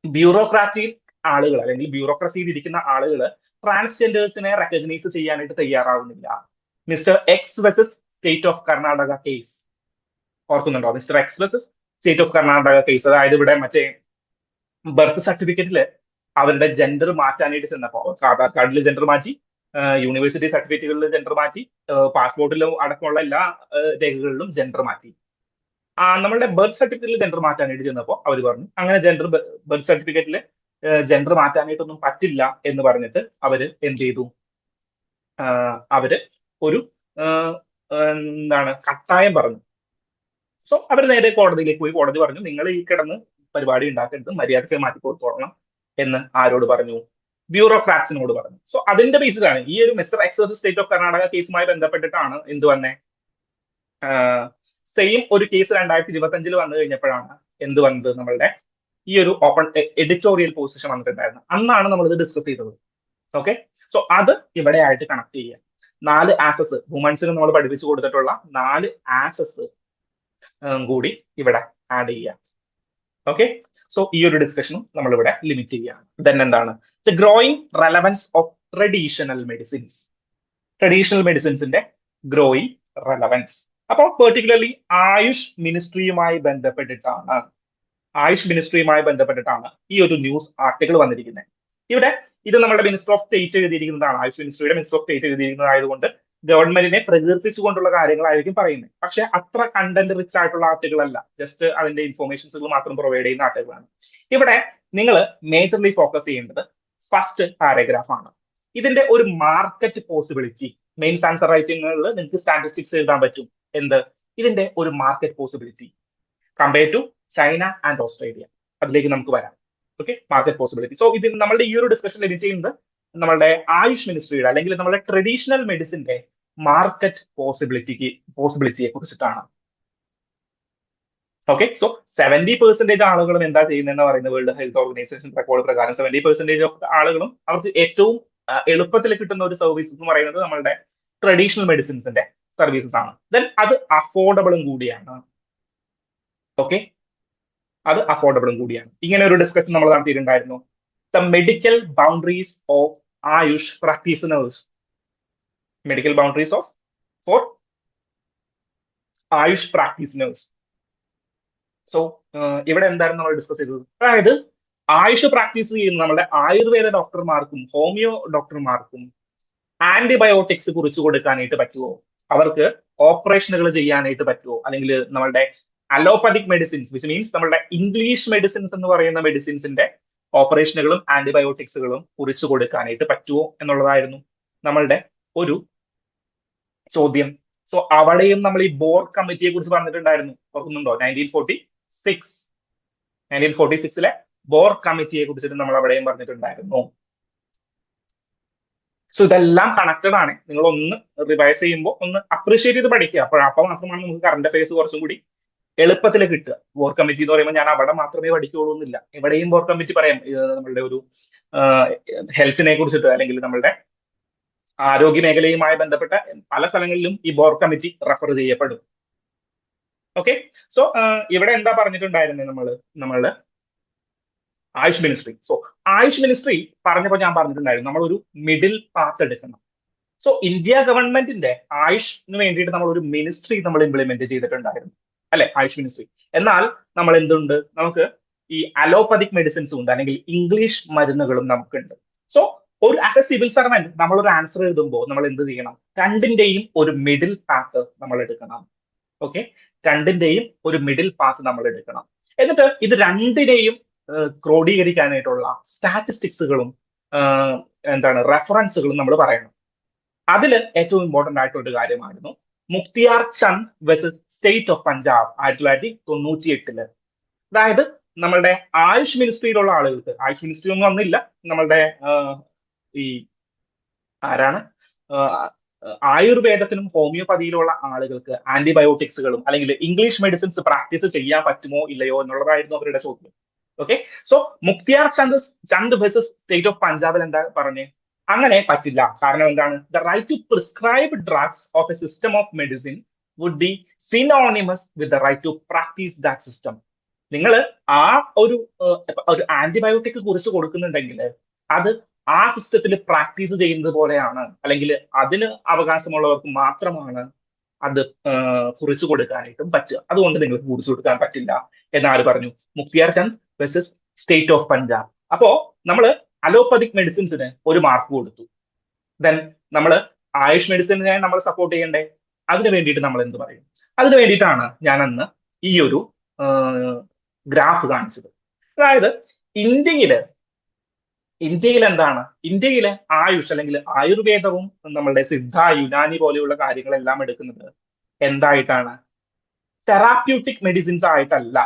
ബ്യൂറോക്രാറ്റിക് ആളുകൾ, അല്ലെങ്കിൽ ബ്യൂറോക്രസിയിൽ ഇരിക്കുന്ന ആളുകൾ ട്രാൻസ്ജെൻഡേഴ്സിനെ റെക്കഗ്നൈസ് ചെയ്യാനായിട്ട് തയ്യാറാവുന്നില്ല. Mister X versus State of Karnataka case ഓർക്കുന്നുണ്ടോ? Mister X versus State of Karnataka case, അതായത് ഇവിടെ മറ്റേ ബർത്ത് സർട്ടിഫിക്കറ്റില് അവരുടെ ജെൻഡർ മാറ്റാനായിട്ട് ചെന്നപ്പോ, ആധാർ കാർഡിൽ ജെൻഡർ മാറ്റി, യൂണിവേഴ്സിറ്റി സർട്ടിഫിക്കറ്റുകളിൽ ജെൻഡർ മാറ്റി, പാസ്പോർട്ടിലും അടക്കമുള്ള എല്ലാ രേഖകളിലും ജെൻഡർ മാറ്റി. നമ്മളുടെ ബർത്ത് സർട്ടിഫിക്കറ്റിൽ ജെൻഡർ മാറ്റാനായിട്ട് ചെന്നപ്പോൾ അവർ പറഞ്ഞു അങ്ങനെ ബർത്ത് സർട്ടിഫിക്കറ്റിൽ ജെൻഡർ മാറ്റാനായിട്ടൊന്നും പറ്റില്ല എന്ന് പറഞ്ഞിട്ട് അവര് എന്ത് ചെയ്തു? അവര് ഒരു എന്താണ് കട്ടായം പറഞ്ഞു. സോ അവർ നേരെ കോടതിയിലേക്ക് പോയി. കോടതി പറഞ്ഞു നിങ്ങൾ ഈ കിടന്ന് പരിപാടി ഉണ്ടാക്കരുത്, മര്യാദയ്ക്ക് മാറ്റി കൊടുത്തോളണം എന്ന് ആരോട് പറഞ്ഞു? ബ്യൂറോക്രാറ്റ്സിനോട് പറഞ്ഞു. സോ അതിന്റെ ബേസിലാണ് ഈ ഒരു mister X versus State of Karnataka കേസുമായി ബന്ധപ്പെട്ടിട്ടാണ് എന്ത് വന്നേ, സെയിം ഒരു കേസ് 2025 വന്നു കഴിഞ്ഞപ്പോഴാണ് എന്ത് വന്നത്, നമ്മളുടെ ഈ ഒരു ഓപ്പൺ എഡിറ്റോറിയൽ പൊസിഷൻ വന്നിട്ടുണ്ടായിരുന്നു. അന്നാണ് നമ്മൾ ഇത് ഡിസ്കസ് ചെയ്തത്. ഓക്കെ, സോ അത് ഇവിടെ ആയിട്ട് കണക്ട് ചെയ്യുക. 4 ആസസ് വുമൻസിന് നമ്മൾ പഠിപ്പിച്ചു കൊടുത്തിട്ടുള്ള 4 ആസസ് കൂടി ഇവിടെ ആഡ് ചെയ്യുക. ഓക്കെ, സോ ഈ ഒരു ഡിസ്കഷനും നമ്മൾ ഇവിടെ ലിമിറ്റ് ചെയ്യുകയാണ്. ദെൻ എന്താണ് the growing relevance of traditional medicines. Traditional മെഡിസിൻസിന്റെ ഗ്രോയിങ് റെലവൻസ്. അപ്പോൾ പെർട്ടിക്കുലർലി ആയുഷ് മിനിസ്ട്രിയുമായി ബന്ധപ്പെട്ടിട്ടാണ് ഈ ഒരു ന്യൂസ് ആർട്ടിക്കിൾ വന്നിരിക്കുന്നത്. ഇവിടെ ഇത് നമ്മുടെ മിനിസ്റ്റർ ഓഫ് സ്റ്റേറ്റ് എഴുതിയിരിക്കുന്നതാണ്. ആയുഷ് മിനിസ്ട്രിയുടെ മിനിസ്റ്റർ ഓഫ് സ്റ്റേറ്റ് എഴുതിയിരിക്കുന്നതായതുകൊണ്ട് ഗവൺമെന്റിനെ പ്രകീർത്തിച്ചുകൊണ്ടുള്ള കാര്യങ്ങളായിരിക്കും പറയുന്നത്. പക്ഷെ അത്ര കണ്ടന്റ് റിച്ച് ആയിട്ടുള്ള ആർട്ടിക്കിൾ അല്ല, ജസ്റ്റ് അതിന്റെ ഇൻഫോർമേഷൻസുകൾ മാത്രം പ്രൊവൈഡ് ചെയ്യുന്ന ആർട്ടിക്കിളാണ്. ഇവിടെ നിങ്ങൾ മേജർലി ഫോക്കസ് ചെയ്യേണ്ടത് ഫസ്റ്റ് പാരഗ്രാഫ് ആണ്. ഇതിന്റെ ഒരു മാർക്കറ്റ് പോസിബിലിറ്റി, മെയിൻസ് ആൻസർ റൈറ്റിംഗുകളിൽ നിങ്ങൾക്ക് സ്റ്റാറ്റിസ്റ്റിക്സ് എഴുതാൻ പറ്റും. എന്ത്, ഇതിന്റെ ഒരു market possibility compare to China and Australia. അതിലേക്ക് നമുക്ക് വരാം. Okay, market possibility. സോ ഇത് നമ്മളുടെ ഈ ഒരു ഡിസ്കഷൻ ലിമിറ്റ് ചെയ്യുന്നത് നമ്മളുടെ ആയുഷ് മിനിസ്ട്രിയുടെ അല്ലെങ്കിൽ നമ്മുടെ ട്രഡീഷണൽ മെഡിസിന്റെ മാർക്കറ്റ് പോസിബിലിറ്റിയെ കുറിച്ചിട്ടാണ്. ഓക്കെ, സോ 70% ആളുകളും എന്താ ചെയ്യുന്നതെന്ന് പറയുന്നത് വേൾഡ് ഹെൽത്ത് ഓർഗനൈസേഷൻ റെക്കോർഡ് പ്രകാരം 70% ഓഫ് ആളുകളും അവർക്ക് ഏറ്റവും എളുപ്പത്തിൽ കിട്ടുന്ന ഒരു സർവീസ് എന്ന് പറയുന്നത് നമ്മളുടെ ട്രഡീഷണൽ മെഡിസിൻസിന്റെ സർവീസസ് ആണ്. ദെൻ അത് അഫോർഡബിളും കൂടിയാണ്. ഓക്കെ, അത് അഫോർഡബിളും കൂടിയാണ്. ഇങ്ങനെ ഒരു ഡിസ്കഷൻ നമ്മൾ നടത്തിയിട്ടുണ്ടായിരുന്നു. The medical boundaries of AYUSH practitioners. Medical boundaries of for AYUSH practitioners. So ഇവിടെ എന്തായിരുന്നു നമ്മൾ ഡിസ്കസ് ചെയ്തത്? അതായത് ആയുഷ് പ്രാക്ടീസ് ചെയ്യുന്ന നമ്മുടെ ആയുർവേദ ഡോക്ടർമാർക്കും ഹോമിയോ ഡോക്ടർമാർക്കും ആന്റിബയോട്ടിക്സ് കുറിച്ച് കൊടുക്കാനായിട്ട് പറ്റുമോ? അവർക്ക് ഓപ്പറേഷനുകൾ ചെയ്യാനായിട്ട് പറ്റുമോ? അല്ലെങ്കിൽ നമ്മളുടെ അലോപ്പതിക് മെഡിസിൻസ് വിച്ച് മീൻസ് നമ്മളുടെ ഇംഗ്ലീഷ് മെഡിസിൻസ് എന്ന് പറയുന്ന മെഡിസിൻസിന്റെ ഓപ്പറേഷനുകളും ആന്റിബയോട്ടിക്സുകളും കുറിച്ച് കൊടുക്കാനായിട്ട് പറ്റുമോ എന്നുള്ളതായിരുന്നു നമ്മളുടെ ഒരു ചോദ്യം. സോ അവിടെയും നമ്മൾ ഈ ബോർ കമ്മിറ്റിയെ കുറിച്ച് പറഞ്ഞിട്ടുണ്ടായിരുന്നു. ഓർക്കുന്നുണ്ടോ? 1946 ബോർ കമ്മിറ്റിയെ കുറിച്ചിട്ട് നമ്മൾ അവിടെയും പറഞ്ഞിട്ടുണ്ടായിരുന്നു. സോ ഇതെല്ലാം കണക്റ്റഡ് ആണ്. നിങ്ങൾ ഒന്ന് റിവൈസ് ചെയ്യുമ്പോൾ ഒന്ന് അപ്രീഷിയേറ്റ് ചെയ്ത് പഠിക്കുക. അപ്പോൾ മാത്രമാണ് നമുക്ക് കറണ്ട് അഫയേഴ്സ് കുറച്ചും കൂടി എളുപ്പത്തിൽ കിട്ടുക. ബോർ കമ്മിറ്റി എന്ന് പറയുമ്പോൾ ഞാൻ അവിടെ മാത്രമേ പഠിക്കുള്ളൂ എന്നില്ല. എവിടെയും ബോർ കമ്മിറ്റി പറയാം. നമ്മളുടെ ഒരു ഹെൽത്തിനെ കുറിച്ചിട്ട് അല്ലെങ്കിൽ നമ്മളുടെ ആരോഗ്യ മേഖലയുമായി ബന്ധപ്പെട്ട പല സ്ഥലങ്ങളിലും ഈ ബോർ കമ്മിറ്റി റെഫർ ചെയ്യപ്പെടും. ഓക്കെ, സോ ഇവിടെ എന്താ പറഞ്ഞിട്ടുണ്ടായിരുന്നത് നമ്മളുടെ Ayush ministry. So AYUSH ministry പറഞ്ഞപ്പോൾ ഞാൻ പറഞ്ഞിട്ടുണ്ടായിരുന്നു നമ്മളൊരു മിഡിൽ പാത്ത് എടുക്കണം. സോ ഇന്ത്യ ഗവൺമെന്റിന്റെ ആയുഷിന് വേണ്ടിയിട്ട് നമ്മൾ ഒരു മിനിസ്ട്രി നമ്മൾ ഇംപ്ലിമെന്റ് ചെയ്തിട്ടുണ്ടായിരുന്നു, അല്ലെ? ആയുഷ് മിനിസ്ട്രി. എന്നാൽ നമ്മൾ എന്തുണ്ട്, നമുക്ക് ഈ അലോപ്പതിക് മെഡിസിൻസും ഉണ്ട്, അല്ലെങ്കിൽ ഇംഗ്ലീഷ് മരുന്നുകളും നമുക്കുണ്ട്. സോ ഒരു ആസ് എ സിവിൽ സർവന്റ് നമ്മളൊരു ആൻസർ എഴുതുമ്പോൾ നമ്മൾ എന്ത് ചെയ്യണം? രണ്ടിന്റെയും ഒരു മിഡിൽ പാത്ത് നമ്മൾ എടുക്കണം. ഓക്കെ, രണ്ടിന്റെയും ഒരു മിഡിൽ പാത്ത് നമ്മൾ എടുക്കണം. എന്നിട്ട് ഇത് രണ്ടിനെയും ക്രോഡീകരിക്കാനായിട്ടുള്ള സ്റ്റാറ്റിസ്റ്റിക്സുകളും റെഫറൻസുകളും നമ്മൾ പറയണം. അതിൽ ഏറ്റവും ഇമ്പോർട്ടന്റ് ആയിട്ടുള്ള ഒരു കാര്യമായിരുന്നു Mukhtiar Chand versus State of Punjab 1998. അതായത് നമ്മളുടെ ആയുഷ് മിനിസ്ട്രിയിലുള്ള ആളുകൾക്ക്, ആയുഷ് മിനിസ്ട്രി ഒന്നും വന്നില്ല, നമ്മളുടെ ഈ ആരാണ് ആയുർവേദത്തിനും ഹോമിയോപ്പതിയിലുള്ള ആളുകൾക്ക് ആന്റിബയോട്ടിക്സുകളും അല്ലെങ്കിൽ ഇംഗ്ലീഷ് മെഡിസിൻസ് പ്രാക്ടീസ് ചെയ്യാൻ പറ്റുമോ ഇല്ലയോ എന്നുള്ളതായിരുന്നു അവരുടെ ചോദ്യം. Okay, so Mukhtiar Chand versus State of പഞ്ചാബിൽ എന്താ പറഞ്ഞേ? അങ്ങനെ പറ്റില്ല. കാരണം എന്താണ്? The right to prescribe drugs of a system of medicine would be synonymous with the right to practise that system. നിങ്ങൾ ആ ഒരു ആന്റിബയോട്ടിക് കുറിച്ച് കൊടുക്കുന്നുണ്ടെങ്കിൽ അത് ആ സിസ്റ്റത്തിൽ പ്രാക്ടീസ് ചെയ്യുന്നത് പോലെയാണ്, അല്ലെങ്കിൽ അതിന് അവകാശമുള്ളവർക്ക് മാത്രമാണ് അത് കുറിച്ചു കൊടുക്കാനായിട്ടും പറ്റുക. അതുകൊണ്ട് നിങ്ങൾക്ക് കുറിച്ചു കൊടുക്കാൻ പറ്റില്ല എന്നാര് പറഞ്ഞു? Mukhtiar Chand versus State of Punjab. അപ്പോ നമ്മൾ അലോപ്പതിക് മെഡിസിൻസിന് ഒരു മാർക്ക് കൊടുത്തു. ദെൻ നമ്മൾ ആയുഷ് മെഡിസിനെ നമ്മൾ സപ്പോർട്ട് ചെയ്യണ്ടേ? അതിന് വേണ്ടിയിട്ട് നമ്മൾ എന്ത് പറയും? അതിന് വേണ്ടിയിട്ടാണ് ഞാൻ അന്ന് ഈ ഒരു ഗ്രാഫ് കാണിച്ചത്. അതായത് ഇന്ത്യയിൽ എന്താണ്, ഇന്ത്യയിലെ ആയുഷ് അല്ലെങ്കിൽ ആയുർവേദവും നമ്മളുടെ സിദ്ധ, യുനാനി പോലെയുള്ള കാര്യങ്ങളെല്ലാം എടുക്കുന്നത് എന്തായിട്ടാണ്? തെറാപ്യൂട്ടിക് മെഡിസിൻസ് ആയിട്ടല്ല.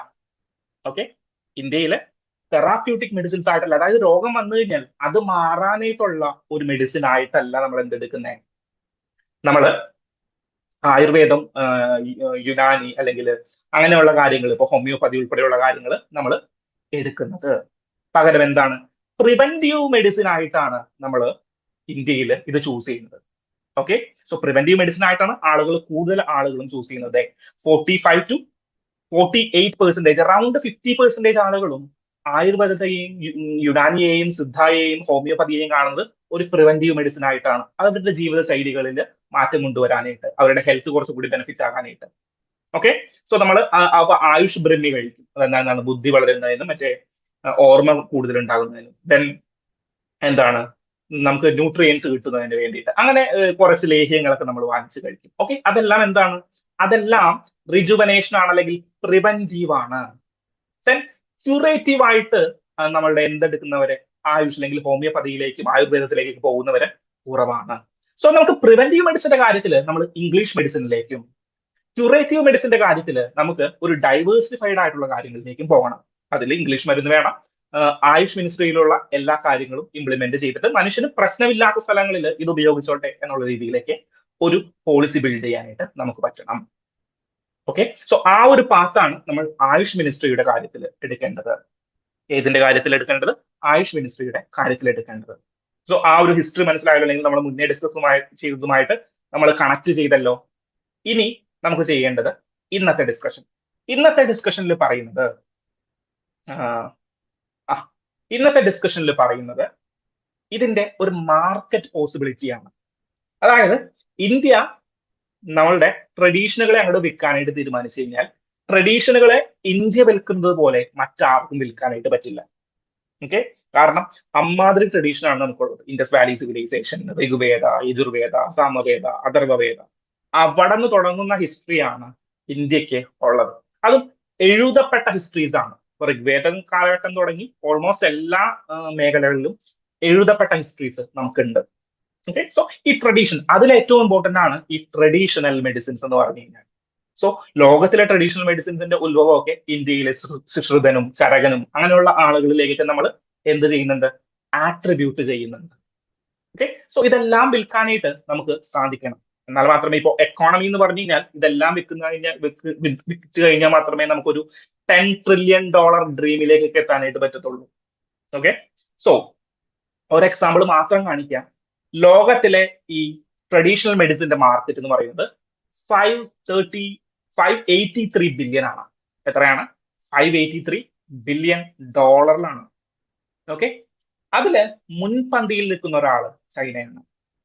ഓക്കെ, ഇന്ത്യയിലെ തെറാപ്യൂട്ടിക് മെഡിസിൻസ് ആയിട്ടല്ല, അതായത് രോഗം വന്നു കഴിഞ്ഞാൽ അത് മാറാനായിട്ടുള്ള ഒരു മെഡിസിൻ ആയിട്ടല്ല നമ്മൾ എന്തെടുക്കുന്നത്. നമ്മൾ ആയുർവേദം, യുനാനി അല്ലെങ്കിൽ അങ്ങനെയുള്ള കാര്യങ്ങൾ, ഇപ്പൊ ഹോമിയോപ്പതി ഉൾപ്പെടെയുള്ള കാര്യങ്ങൾ നമ്മൾ എടുക്കുന്നത്. പകരം എന്താണ്, പ്രിവെന്റീവ് മെഡിസിൻ ആയിട്ടാണ് നമ്മൾ ഇന്ത്യയിൽ ഇത് ചൂസ് ചെയ്യുന്നത്. ഓക്കെ, സോ പ്രിവെന്റീവ് മെഡിസിൻ ആയിട്ടാണ് കൂടുതൽ ആളുകളും ചൂസ് ചെയ്യുന്നത്. 45 to 48%, അറൌണ്ട് 50% ആളുകളും ആയുർവേദത്തെയും യുനാനിയെയും സിദ്ധയെയും ഹോമിയോപ്പതിയെയും കാണുന്നത് ഒരു പ്രിവെന്റീവ് മെഡിസിൻ ആയിട്ടാണ്. അത് അവരുടെ ജീവിത ശൈലികളിൽ മാറ്റം കൊണ്ടുവരാനായിട്ട്, അവരുടെ ഹെൽത്ത് കുറച്ചുകൂടി ബെനിഫിറ്റ് ആകാനായിട്ട്. ഓക്കെ, സോ നമ്മൾ ആയുഷ് ബ്രഹ്മി കഴിക്കും. അതെന്താണ്, ബുദ്ധി വളരുന്നതിനും മറ്റേ ഓർമ്മ കൂടുതൽ ഉണ്ടാകുന്നതിനും. ദെൻ എന്താണ്, നമുക്ക് ന്യൂട്രിയൻസ് കിട്ടുന്നതിന് വേണ്ടിയിട്ട് അങ്ങനെ കുറച്ച് ലേഹ്യങ്ങളൊക്കെ നമ്മൾ വാങ്ങിച്ച് കഴിക്കും. ഓക്കെ, അതെല്ലാം എന്താണ്, അതെല്ലാം റിജുവനേഷൻ ആണ്, അല്ലെങ്കിൽ പ്രിവെന്റീവ് ആണ്. ദെൻ ക്യൂറേറ്റീവ് ആയിട്ട് നമ്മളുടെ എന്തെടുക്കുന്നവരെ ആയുഷ് അല്ലെങ്കിൽ ഹോമിയോപ്പതിയിലേക്കും ആയുർവേദത്തിലേക്കും പോകുന്നവരെ കുറവാണ്. സോ നമുക്ക് പ്രിവെന്റീവ് മെഡിസിന്റെ കാര്യത്തിൽ നമ്മൾ ഇംഗ്ലീഷ് മെഡിസിനിലേക്കും ക്യൂറേറ്റീവ് മെഡിസിന്റെ കാര്യത്തിൽ നമുക്ക് ഒരു ഡൈവേഴ്സിഫൈഡ് ആയിട്ടുള്ള കാര്യങ്ങളിലേക്കും പോകണം. അതിൽ ഇംഗ്ലീഷ് മരുന്ന് വേണം. ആയുഷ് മിനിസ്ട്രിയിലുള്ള എല്ലാ കാര്യങ്ങളും ഇംപ്ലിമെന്റ് ചെയ്തിട്ട് മനുഷ്യന് പ്രശ്നമില്ലാത്ത സ്ഥലങ്ങളിൽ ഇത് ഉപയോഗിച്ചോട്ടെ എന്നുള്ള രീതിയിലേക്ക് ഒരു പോളിസി ബിൽഡ് ചെയ്യാനായിട്ട് നമുക്ക് പറ്റണം. ഓക്കെ, സോ ആ ഒരു പാത്താണ് നമ്മൾ ആയുഷ് മിനിസ്ട്രിയുടെ കാര്യത്തിൽ എടുക്കേണ്ടത്. ഏതിന്റെ കാര്യത്തിൽ എടുക്കേണ്ടത്? ആയുഷ് മിനിസ്ട്രിയുടെ കാര്യത്തിൽ എടുക്കേണ്ടത്. സോ ആ ഒരു ഹിസ്റ്ററി മനസ്സിലായല്ലോ, അല്ലെങ്കിൽ നമ്മൾ മുന്നേ ഡിസ്കസ് ചെയ്തതുമായിട്ട് നമ്മൾ കണക്ട് ചെയ്തല്ലോ. ഇനി നമുക്ക് ചെയ്യേണ്ടത് ഇന്നത്തെ ഡിസ്കഷനിൽ പറയുന്നത് ഇതിന്റെ ഒരു മാർക്കറ്റ് പോസിബിലിറ്റിയാണ്. അതായത് ഇന്ത്യ നമ്മളുടെ ട്രഡീഷനുകളെ അങ്ങോട്ട് വിൽക്കാനായിട്ട് തീരുമാനിച്ചു കഴിഞ്ഞാൽ ട്രഡീഷനുകളെ ഇന്ത്യ വിൽക്കുന്നത് പോലെ മറ്റാർക്കും വിൽക്കാനായിട്ട് പറ്റില്ല. ഓക്കെ, കാരണം അമ്മാതിരി ട്രഡീഷനാണ് നമുക്കുള്ളത്. Indus valley civilisation, Rigveda, Yajurveda, Samaveda, Atharvaveda, അവിടെ നിന്ന് തുടങ്ങുന്ന ഹിസ്റ്ററിയാണ് ഇന്ത്യക്ക് ഉള്ളത്. അതും എഴുതപ്പെട്ട ഹിസ്റ്ററീസ് ആണ്. ഋഗ്വേദം കാലഘട്ടം തുടങ്ങി ഓൾമോസ്റ്റ് എല്ലാ മേഖലകളിലും എഴുതപ്പെട്ട ഹിസ്റ്ററീസ് നമുക്കുണ്ട്. ഓക്കെ, സോ ഈ ട്രഡീഷൻ, അതിൽ ഏറ്റവും ഇമ്പോർട്ടന്റ് ആണ് ഈ ട്രഡീഷണൽ മെഡിസിൻസ് എന്ന് പറഞ്ഞു കഴിഞ്ഞാൽ. സോ ലോകത്തിലെ ട്രഡീഷണൽ മെഡിസിൻസിന്റെ ഉത്ഭവമൊക്കെ ഇന്ത്യയിലെ സുശ്രുതനും ചരകനും അങ്ങനെയുള്ള ആളുകളിലേക്ക് നമ്മൾ എന്ത് ചെയ്യുന്നുണ്ട്, ആട്രിബ്യൂട്ട് ചെയ്യുന്നുണ്ട്. ഓക്കെ, സോ ഇതെല്ലാം വിൽക്കാനായിട്ട് നമുക്ക് സാധിക്കണം. എന്നാൽ മാത്രമേ, ഇപ്പോൾ എക്കോണമി എന്ന് പറഞ്ഞു കഴിഞ്ഞാൽ ഇതെല്ലാം വിറ്റ് കഴിഞ്ഞാൽ മാത്രമേ നമുക്കൊരു $10 trillion ഡ്രീമിലേക്കൊക്കെ എത്താനായിട്ട് പറ്റത്തുള്ളൂ. ഓക്കെ, സോ ഒരു എക്സാമ്പിൾ മാത്രം കാണിക്കാം. ലോകത്തിലെ ഈ ട്രഡീഷണൽ മെഡിസിന്റെ മാർക്കറ്റ് എന്ന് പറയുന്നത് 583 ബില്യൺ ആണ്. എത്രയാണ്? $583 ബില്യൺ. ഓക്കെ, അതില് മുൻപന്തിയിൽ നിൽക്കുന്ന ഒരാള് ചൈനയാണ്.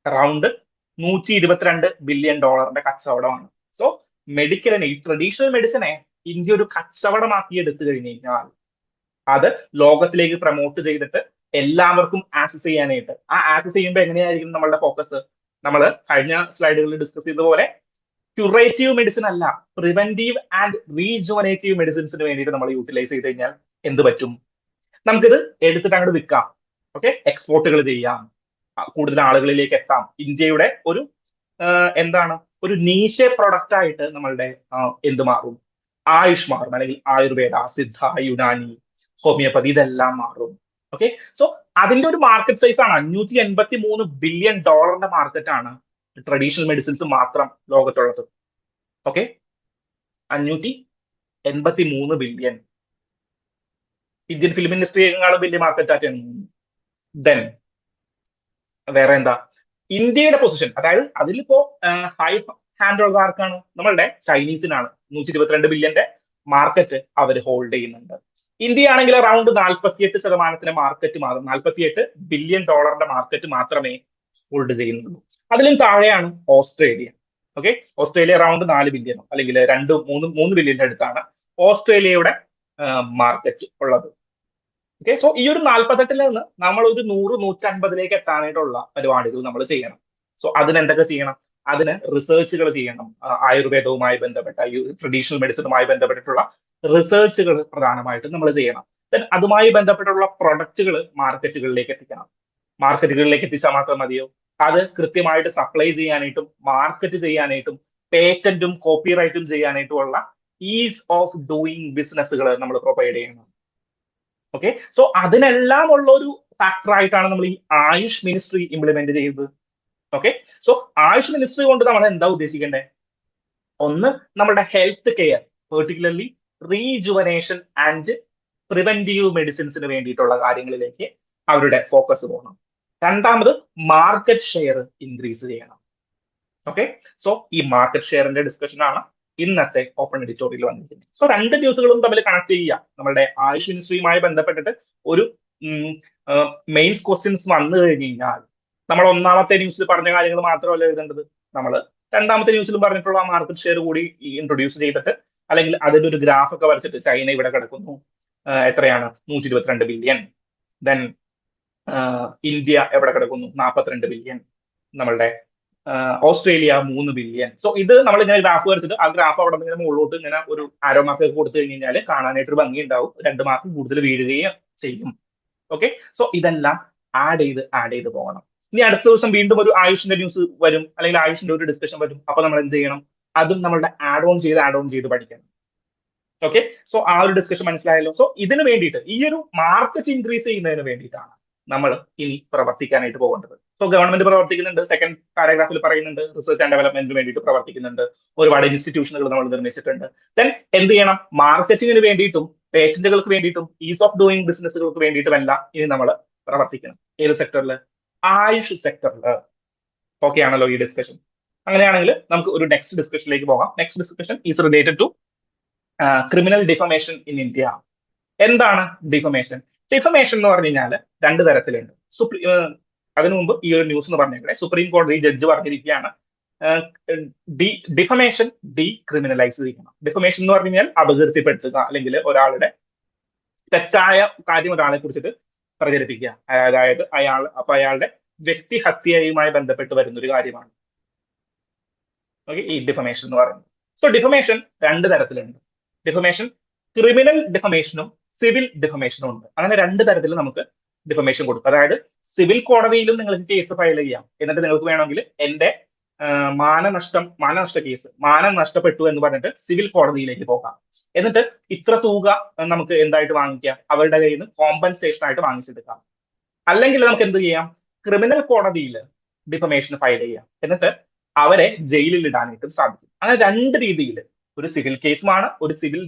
അറൌണ്ട് $122 ബില്യൺ കച്ചവടമാണ്. സോ മെഡിക്കലിനെ, ഈ ട്രഡീഷണൽ മെഡിസിനെ ഇന്ത്യ ഒരു കച്ചവടമാക്കി എടുത്തു കഴിഞ്ഞു കഴിഞ്ഞാൽ അത് ലോകത്തിലേക്ക് പ്രൊമോട്ട് ചെയ്തിട്ട് എല്ലാവർക്കും ആക്സസ് ചെയ്യാനായിട്ട്, ആ ആക്സസ് ചെയ്യുമ്പോൾ എങ്ങനെയായിരിക്കും നമ്മളുടെ ഫോക്കസ്? നമ്മൾ കഴിഞ്ഞ സ്ലൈഡുകളിൽ ഡിസ്കസ് ചെയ്തതുപോലെ ക്യൂറേറ്റീവ് മെഡിസിൻ അല്ല, പ്രിവെന്റീവ് ആൻഡ് റീജുവനേറ്റീവ് മെഡിസിൻസിന് വേണ്ടിയിട്ട് നമ്മൾ യൂട്ടിലൈസ് ചെയ്ത് കഴിഞ്ഞാൽ എന്ത് പറ്റും? നമുക്കിത് എടുത്തിട്ട് അങ്ങോട്ട് വിൽക്കാം. ഓക്കെ, എക്സ്പോർട്ടുകൾ ചെയ്യാം, കൂടുതൽ ആളുകളിലേക്ക് എത്താം. ഇന്ത്യയുടെ ഒരു എന്താണ്, ഒരു നീശ പ്രൊഡക്റ്റ് ആയിട്ട് നമ്മളുടെ എന്ത് മാറും? ആയുഷ് മാറും, അല്ലെങ്കിൽ ആയുർവേദ, സിദ്ധ, യുനാനി, ഹോമിയോപ്പതി, ഇതെല്ലാം മാറും. ഓക്കെ, സോ അതിന്റെ ഒരു മാർക്കറ്റ് സൈസ് ആണ് $583 ബില്യൺ മാർക്കറ്റ് ആണ് ട്രഡീഷണൽ മെഡിസിൻസ് മാത്രം ലോകത്തുള്ളത്. Okay, 583 billion. ഇന്ത്യൻ ഫിലിം ഇൻഡസ്ട്രിയേക്കാളും വലിയ മാർക്കറ്റ് ആയിട്ടാണ്. ദെൻ വേറെ എന്താ? ഇന്ത്യയുടെ പൊസിഷൻ, അതായത് അതിലിപ്പോ ഹൈ ഹാൻഡ് ഉള്ള ആർക്കാണ്? നമ്മളുടെ ചൈനീസിനാണ്. 122 ബില്യന്റെ മാർക്കറ്റ് അവർ ഹോൾഡ് ചെയ്യുന്നുണ്ട്. ഇന്ത്യ ആണെങ്കിൽ അറൌണ്ട് 48% മാർക്കറ്റ്, 48 ബില്യൺ മാർക്കറ്റ് മാത്രമേ ഹോൾഡ് ചെയ്യുന്നുള്ളൂ. അതിലും താഴെയാണ് ഓസ്ട്രേലിയ. ഓക്കെ, ഓസ്ട്രേലിയ അറൌണ്ട് 4 ബില്യണോ അല്ലെങ്കിൽ 3 ബില്യന്റെ അടുത്താണ് ഓസ്ട്രേലിയയുടെ മാർക്കറ്റ് ഉള്ളത്. ഓക്കെ, സോ ഈ ഒരു 48-ൽ നിന്ന് നമ്മൾ ഒരു 100-150 എത്താനായിട്ടുള്ള പരിപാടികൾ നമ്മൾ ചെയ്യണം. സോ അതിന് എന്തൊക്കെ ചെയ്യണം? അതിന് റിസർച്ചുകൾ ചെയ്യണം. ആയുർവേദവുമായി ബന്ധപ്പെട്ട, ട്രഡീഷണൽ മെഡിസിനുമായി ബന്ധപ്പെട്ടിട്ടുള്ള റിസർച്ചുകൾ പ്രധാനമായിട്ടും നമ്മൾ ചെയ്യണം. ദെൻ അതുമായി ബന്ധപ്പെട്ടുള്ള പ്രൊഡക്റ്റുകൾ മാർക്കറ്റുകളിലേക്ക് എത്തിക്കണം. മാർക്കറ്റുകളിലേക്ക് എത്തിച്ചാൽ മാത്രം മതിയോ? അത് കൃത്യമായിട്ട് സപ്ലൈ ചെയ്യാനായിട്ടും മാർക്കറ്റ് ചെയ്യാനായിട്ടും പേറ്റന്റും കോപ്പിറൈറ്റും ചെയ്യാനായിട്ടുമുള്ള ഈസ് ഓഫ് ഡൂയിങ് ബിസിനസ്സുകൾ നമ്മൾ പ്രൊവൈഡ് ചെയ്യണം. ഓക്കെ, സോ അതിനെല്ലാം ഉള്ള ഒരു ഫാക്ടർ ആയിട്ടാണ് നമ്മൾ ഈ ആയുഷ് മിനിസ്ട്രി ഇംപ്ലിമെന്റ് ചെയ്തത്. ഓക്കെ, സോ ആയുഷ് മിനിസ്ട്രി കൊണ്ട് നമ്മൾ എന്താ ഉദ്ദേശിക്കേണ്ടത്? ഒന്ന്, നമ്മുടെ health care, particularly rejuvenation and preventive മെഡിസിൻസിന് വേണ്ടിയിട്ടുള്ള കാര്യങ്ങളിലേക്ക് അവരുടെ ഫോക്കസ് പോകണം. രണ്ടാമത്, മാർക്കറ്റ് ഷെയർ ഇൻക്രീസ് ചെയ്യണം. ഓക്കെ, സോ ഈ മാർക്കറ്റ് ഷെയറിന്റെ ഡിസ്കഷൻ ആണ് ഇന്നത്തെ ഓപ്പൺ എഡിറ്റോറിയൽ വന്നിരിക്കുന്നത്. സോ രണ്ട് ന്യൂസുകളും തമ്മിൽ കണക്ട് ചെയ്യുക. നമ്മുടെ ആയുഷ് മിനിസ്ട്രിയുമായി ബന്ധപ്പെട്ടിട്ട് ഒരു മെയിൻസ് ക്വസ്റ്റ്യൻസ് വന്നു കഴിഞ്ഞ് കഴിഞ്ഞാൽ നമ്മൾ ഒന്നാമത്തെ ന്യൂസിൽ പറഞ്ഞ കാര്യങ്ങൾ മാത്രമല്ല എഴുതേണ്ടത്, നമ്മൾ രണ്ടാമത്തെ ന്യൂസിലും പറഞ്ഞിട്ടുള്ള മാർക്കറ്റ് ഷെയർ കൂടി ഇൻട്രൊഡ്യൂസ് ചെയ്തിട്ട്, അല്ലെങ്കിൽ അതിന്റെ ഒരു ഗ്രാഫ് ഒക്കെ വരച്ചിട്ട് ചൈന ഇവിടെ കിടക്കുന്നു, എത്രയാണ് 122 ബില്യൺ, ദെൻ ഇന്ത്യ എവിടെ കിടക്കുന്നു 42 ബില്യൺ, നമ്മളുടെ ഓസ്ട്രേലിയ 3 ബില്യൺ. സോ ഇത് നമ്മൾ ഇങ്ങനെ ഗ്രാഫ് വരച്ചിട്ട് ആ ഗ്രാഫ് അവിടെ നിന്ന് മുകളിലോട്ട് ഇങ്ങനെ ഒരു ആരോ മാർക്ക് കൊടുത്തു കഴിഞ്ഞ് കഴിഞ്ഞാൽ കാണാനായിട്ട് ഒരു ഭംഗി ഉണ്ടാവും, 2 മാർക്ക് കൂടുതൽ വീഴുകയും ചെയ്യും. ഓക്കെ, സോ ഇതെല്ലാം ആഡ് ചെയ്ത് പോകണം. ഇനി അടുത്ത ദിവസം വീണ്ടും ഒരു ആയുഷിന്റെ ന്യൂസ് വരും, അല്ലെങ്കിൽ ആയുഷിന്റെ ഒരു ഡിസ്കഷൻ വരും. അപ്പൊ നമ്മൾ എന്ത് ചെയ്യണം? അതും നമ്മളുടെ ആഡ് ഓൺ ചെയ്ത് പഠിക്കണം. ഓക്കെ, സോ ആ ഒരു ഡിസ്കഷൻ മനസ്സിലായല്ലോ. സോ ഇതിന് വേണ്ടിയിട്ട്, ഈ ഒരു മാർക്കറ്റ് ഇൻക്രീസ് ചെയ്യുന്നതിന് വേണ്ടിയിട്ടാണ് നമ്മൾ ഇനി പ്രവർത്തിക്കാനായിട്ട് പോകേണ്ടത്. സോ ഗവൺമെന്റ് പ്രവർത്തിക്കുന്നുണ്ട്, സെക്കൻഡ് പാരഗ്രാഫിൽ പറയുന്നുണ്ട്, റിസർച്ച് ആൻഡ് ഡെവലപ്മെന്റിന് വേണ്ടിയിട്ട് പ്രവർത്തിക്കുന്നുണ്ട്, ഒരുപാട് ഇൻസ്റ്റിറ്റ്യൂഷനുകൾ നമ്മൾ നിർമ്മിച്ചിട്ടുണ്ട്. ദെൻ എന്ത് ചെയ്യണം? മാർക്കറ്റിങ്ങിന് വേണ്ടിയിട്ടും പേറ്റന്റുകൾക്ക് വേണ്ടിയിട്ടും ഈസ് ഓഫ് ഡൂയിങ് ബിസിനസ്സുകൾക്ക് വേണ്ടിയിട്ടുമെല്ലാം ഇനി നമ്മൾ പ്രവർത്തിക്കണം. ഏത് സെക്ടറിൽ? ആയുഷ് സെക്ടറിൽ. ഓക്കെ ആണല്ലോ ഈ ഡിസ്കഷൻ? അങ്ങനെയാണെങ്കിൽ നമുക്ക് ഒരു നെക്സ്റ്റ് ഡിസ്കഷനിലേക്ക് പോകാം. Next discussion is related to criminal defamation in India. എന്താണ് ഡിഫമേഷൻ? ഡിഫമേഷൻ എന്ന് പറഞ്ഞു കഴിഞ്ഞാൽ രണ്ട് തരത്തിലുണ്ട്. അതിനു മുമ്പ് ഈ ഒരു ന്യൂസ് എന്ന് പറഞ്ഞേക്കണേ, സുപ്രീം കോടതി ജഡ്ജ് പറഞ്ഞിരിക്കുകയാണ് ഡിഫമേഷൻ ഡീക്രിമിനലൈസ് ചെയ്യണം. ഡിഫമേഷൻ എന്ന് പറഞ്ഞു കഴിഞ്ഞാൽ അപകീർത്തിപ്പെടുത്തുക, അല്ലെങ്കിൽ ഒരാളുടെ തെറ്റായ കാര്യം ഒരാളെ കുറിച്ചിട്ട് പ്രചരിപ്പിക്കുക, അതായത് അയാളുടെ വ്യക്തിഹത്യയുമായി ബന്ധപ്പെട്ട് വരുന്ന ഒരു കാര്യമാണ് ഈ ഡിഫമേഷൻ എന്ന് പറയുന്നത്. സോ ഡിഫമേഷൻ രണ്ട് തരത്തിലുണ്ട്. ഡിഫമേഷൻ ക്രിമിനൽ ഡിഫമേഷനും സിവിൽ ഡിഫമേഷനും ഉണ്ട്. അങ്ങനെ രണ്ട് തരത്തിൽ നമുക്ക് ഡിഫമേഷൻ കൊടുക്കും. അതായത് സിവിൽ കോടതിയിലും നിങ്ങൾക്ക് കേസ് ഫയൽ ചെയ്യാം, എന്നിട്ട് നിങ്ങൾക്ക് വേണമെങ്കിൽ എന്റെ മാനനഷ്ട കേസ്, മാനം നഷ്ടപ്പെട്ടു എന്ന് പറഞ്ഞിട്ട് സിവിൽ കോടതിയിലേക്ക് പോകാം. എന്നിട്ട് ഇത്ര തുക നമുക്ക് എന്തായിട്ട് വാങ്ങിക്കാം? അവരുടെ കയ്യിൽ നിന്ന് കോമ്പൻസേഷൻ ആയിട്ട് വാങ്ങിച്ചെടുക്കാം. അല്ലെങ്കിൽ നമുക്ക് എന്ത് ചെയ്യാം? ക്രിമിനൽ കോടതിയിൽ ഡിഫമേഷൻ ഫയൽ ചെയ്യാം, എന്നിട്ട് അവരെ ജയിലിൽ ഇടാനായിട്ടും സാധിക്കും. അങ്ങനെ രണ്ട് രീതിയിൽ, ഒരു സിവിൽ കേസുമാണ്, ഒരു സിവിൽ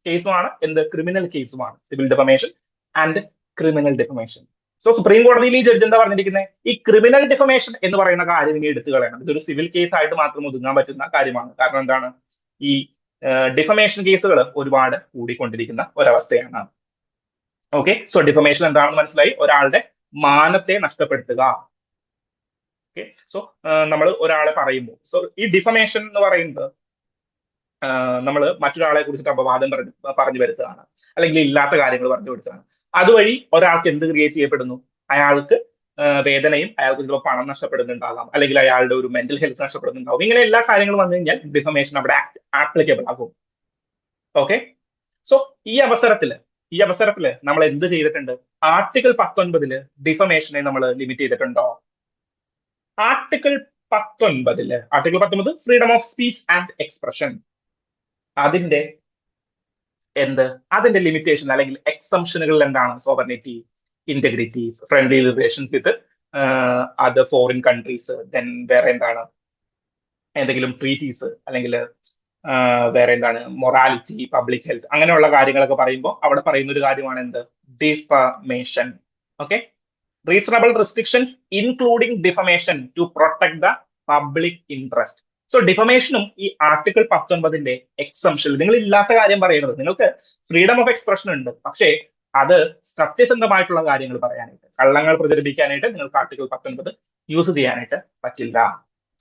കേസുമാണ്, എന്ത് ക്രിമിനൽ കേസുമാണ്. Civil defamation and criminal defamation. So supreme കോടതിയിൽ ഈ ജഡ്ജ് എന്താ പറഞ്ഞിരിക്കുന്നത്? ഈ ക്രിമിനൽ ഡിഫമേഷൻ എന്ന് പറയുന്ന കാര്യം ഇനി എടുത്തു കളയണം. ഇതൊരു സിവിൽ കേസ് ആയിട്ട് മാത്രം ഒതുങ്ങാൻ പറ്റുന്ന കാര്യമാണ്. കാരണം എന്താണ്? ഈ ഡിഫമേഷൻ കേസുകൾ ഒരുപാട് കൂടിക്കൊണ്ടിരിക്കുന്ന ഒരവസ്ഥയാണ്. ഓക്കെ, സോ ഡിഫമേഷൻ എന്താണെന്ന് മനസ്സിലായി. ഒരാളുടെ മാനത്തെ നഷ്ടപ്പെടുത്തുക. ഓക്കെ, സോ നമ്മൾ ഒരാളെ പറയുമ്പോൾ, സോ ഈ ഡിഫമേഷൻ എന്ന് പറയുന്നത് നമ്മൾ മറ്റൊരാളെ കുറിച്ചിട്ട് അപവാദം പറഞ്ഞു വരുത്തുകയാണ്, അല്ലെങ്കിൽ ഇല്ലാത്ത കാര്യങ്ങൾ പറഞ്ഞു കൊടുക്കുകയാണ്. അതുവഴി ഒരാൾക്ക് എന്ത് ക്രിയേറ്റ് ചെയ്യപ്പെടുന്നു? അയാൾക്ക് വേദനയും, അയാൾക്ക് ചിലപ്പോൾ പണം നഷ്ടപ്പെടുന്നുണ്ടാകാം, അല്ലെങ്കിൽ അയാളുടെ ഒരു മെന്റൽ ഹെൽത്ത് നഷ്ടപ്പെടുന്നുണ്ടാകും. ഇങ്ങനെ എല്ലാ കാര്യങ്ങളും വന്നു കഴിഞ്ഞാൽ ഡിഫമേഷൻ അവിടെ ആപ്ലിക്കബിൾ ആകും. ഓക്കെ, സോ ഈ അവസരത്തില് നമ്മൾ എന്ത് ചെയ്തിട്ടുണ്ട്? ആർട്ടിക്കിൾ 19 ഡിഫമേഷനെ നമ്മൾ ലിമിറ്റ് ചെയ്തിട്ടുണ്ടോ? Article 19 freedom of speech and expression, അതിന്റെ ലിമിറ്റേഷൻ അല്ലെങ്കിൽ എക്സംഷനുകൾ എന്താണ്? Sovereignty, integrity, friendly relations with other foreign countries, then വേറെ എന്താണ്, എന്തെങ്കിലും ട്രീറ്റീസ്, അല്ലെങ്കിൽ വേറെ എന്താണ്, മൊറാലിറ്റി, പബ്ലിക് ഹെൽത്ത്, അങ്ങനെയുള്ള കാര്യങ്ങളൊക്കെ പറയുമ്പോൾ അവിടെ പറയുന്ന ഒരു കാര്യമാണ് എന്ത്? Defamation. Okay, reasonable restrictions including defamation to protect the public interest. So ഡിഫമേഷനും ഈ ആർട്ടിക്കിൾ 19 എക്സംഷൻ. നിങ്ങൾ ഇല്ലാത്ത കാര്യം പറയരുത്. നിങ്ങൾക്ക് ഫ്രീഡം ഓഫ് എക്സ്പ്രഷൻ ഉണ്ട്, പക്ഷേ അത് സത്യസന്ധമായിട്ടുള്ള കാര്യങ്ങൾ പറയാനായിട്ട്, കള്ളങ്ങൾ പ്രചരിപ്പിക്കാനായിട്ട് നിങ്ങൾക്ക് ആർട്ടിക്കിൾ 19 യൂസ് ചെയ്യാനായിട്ട് പറ്റില്ല.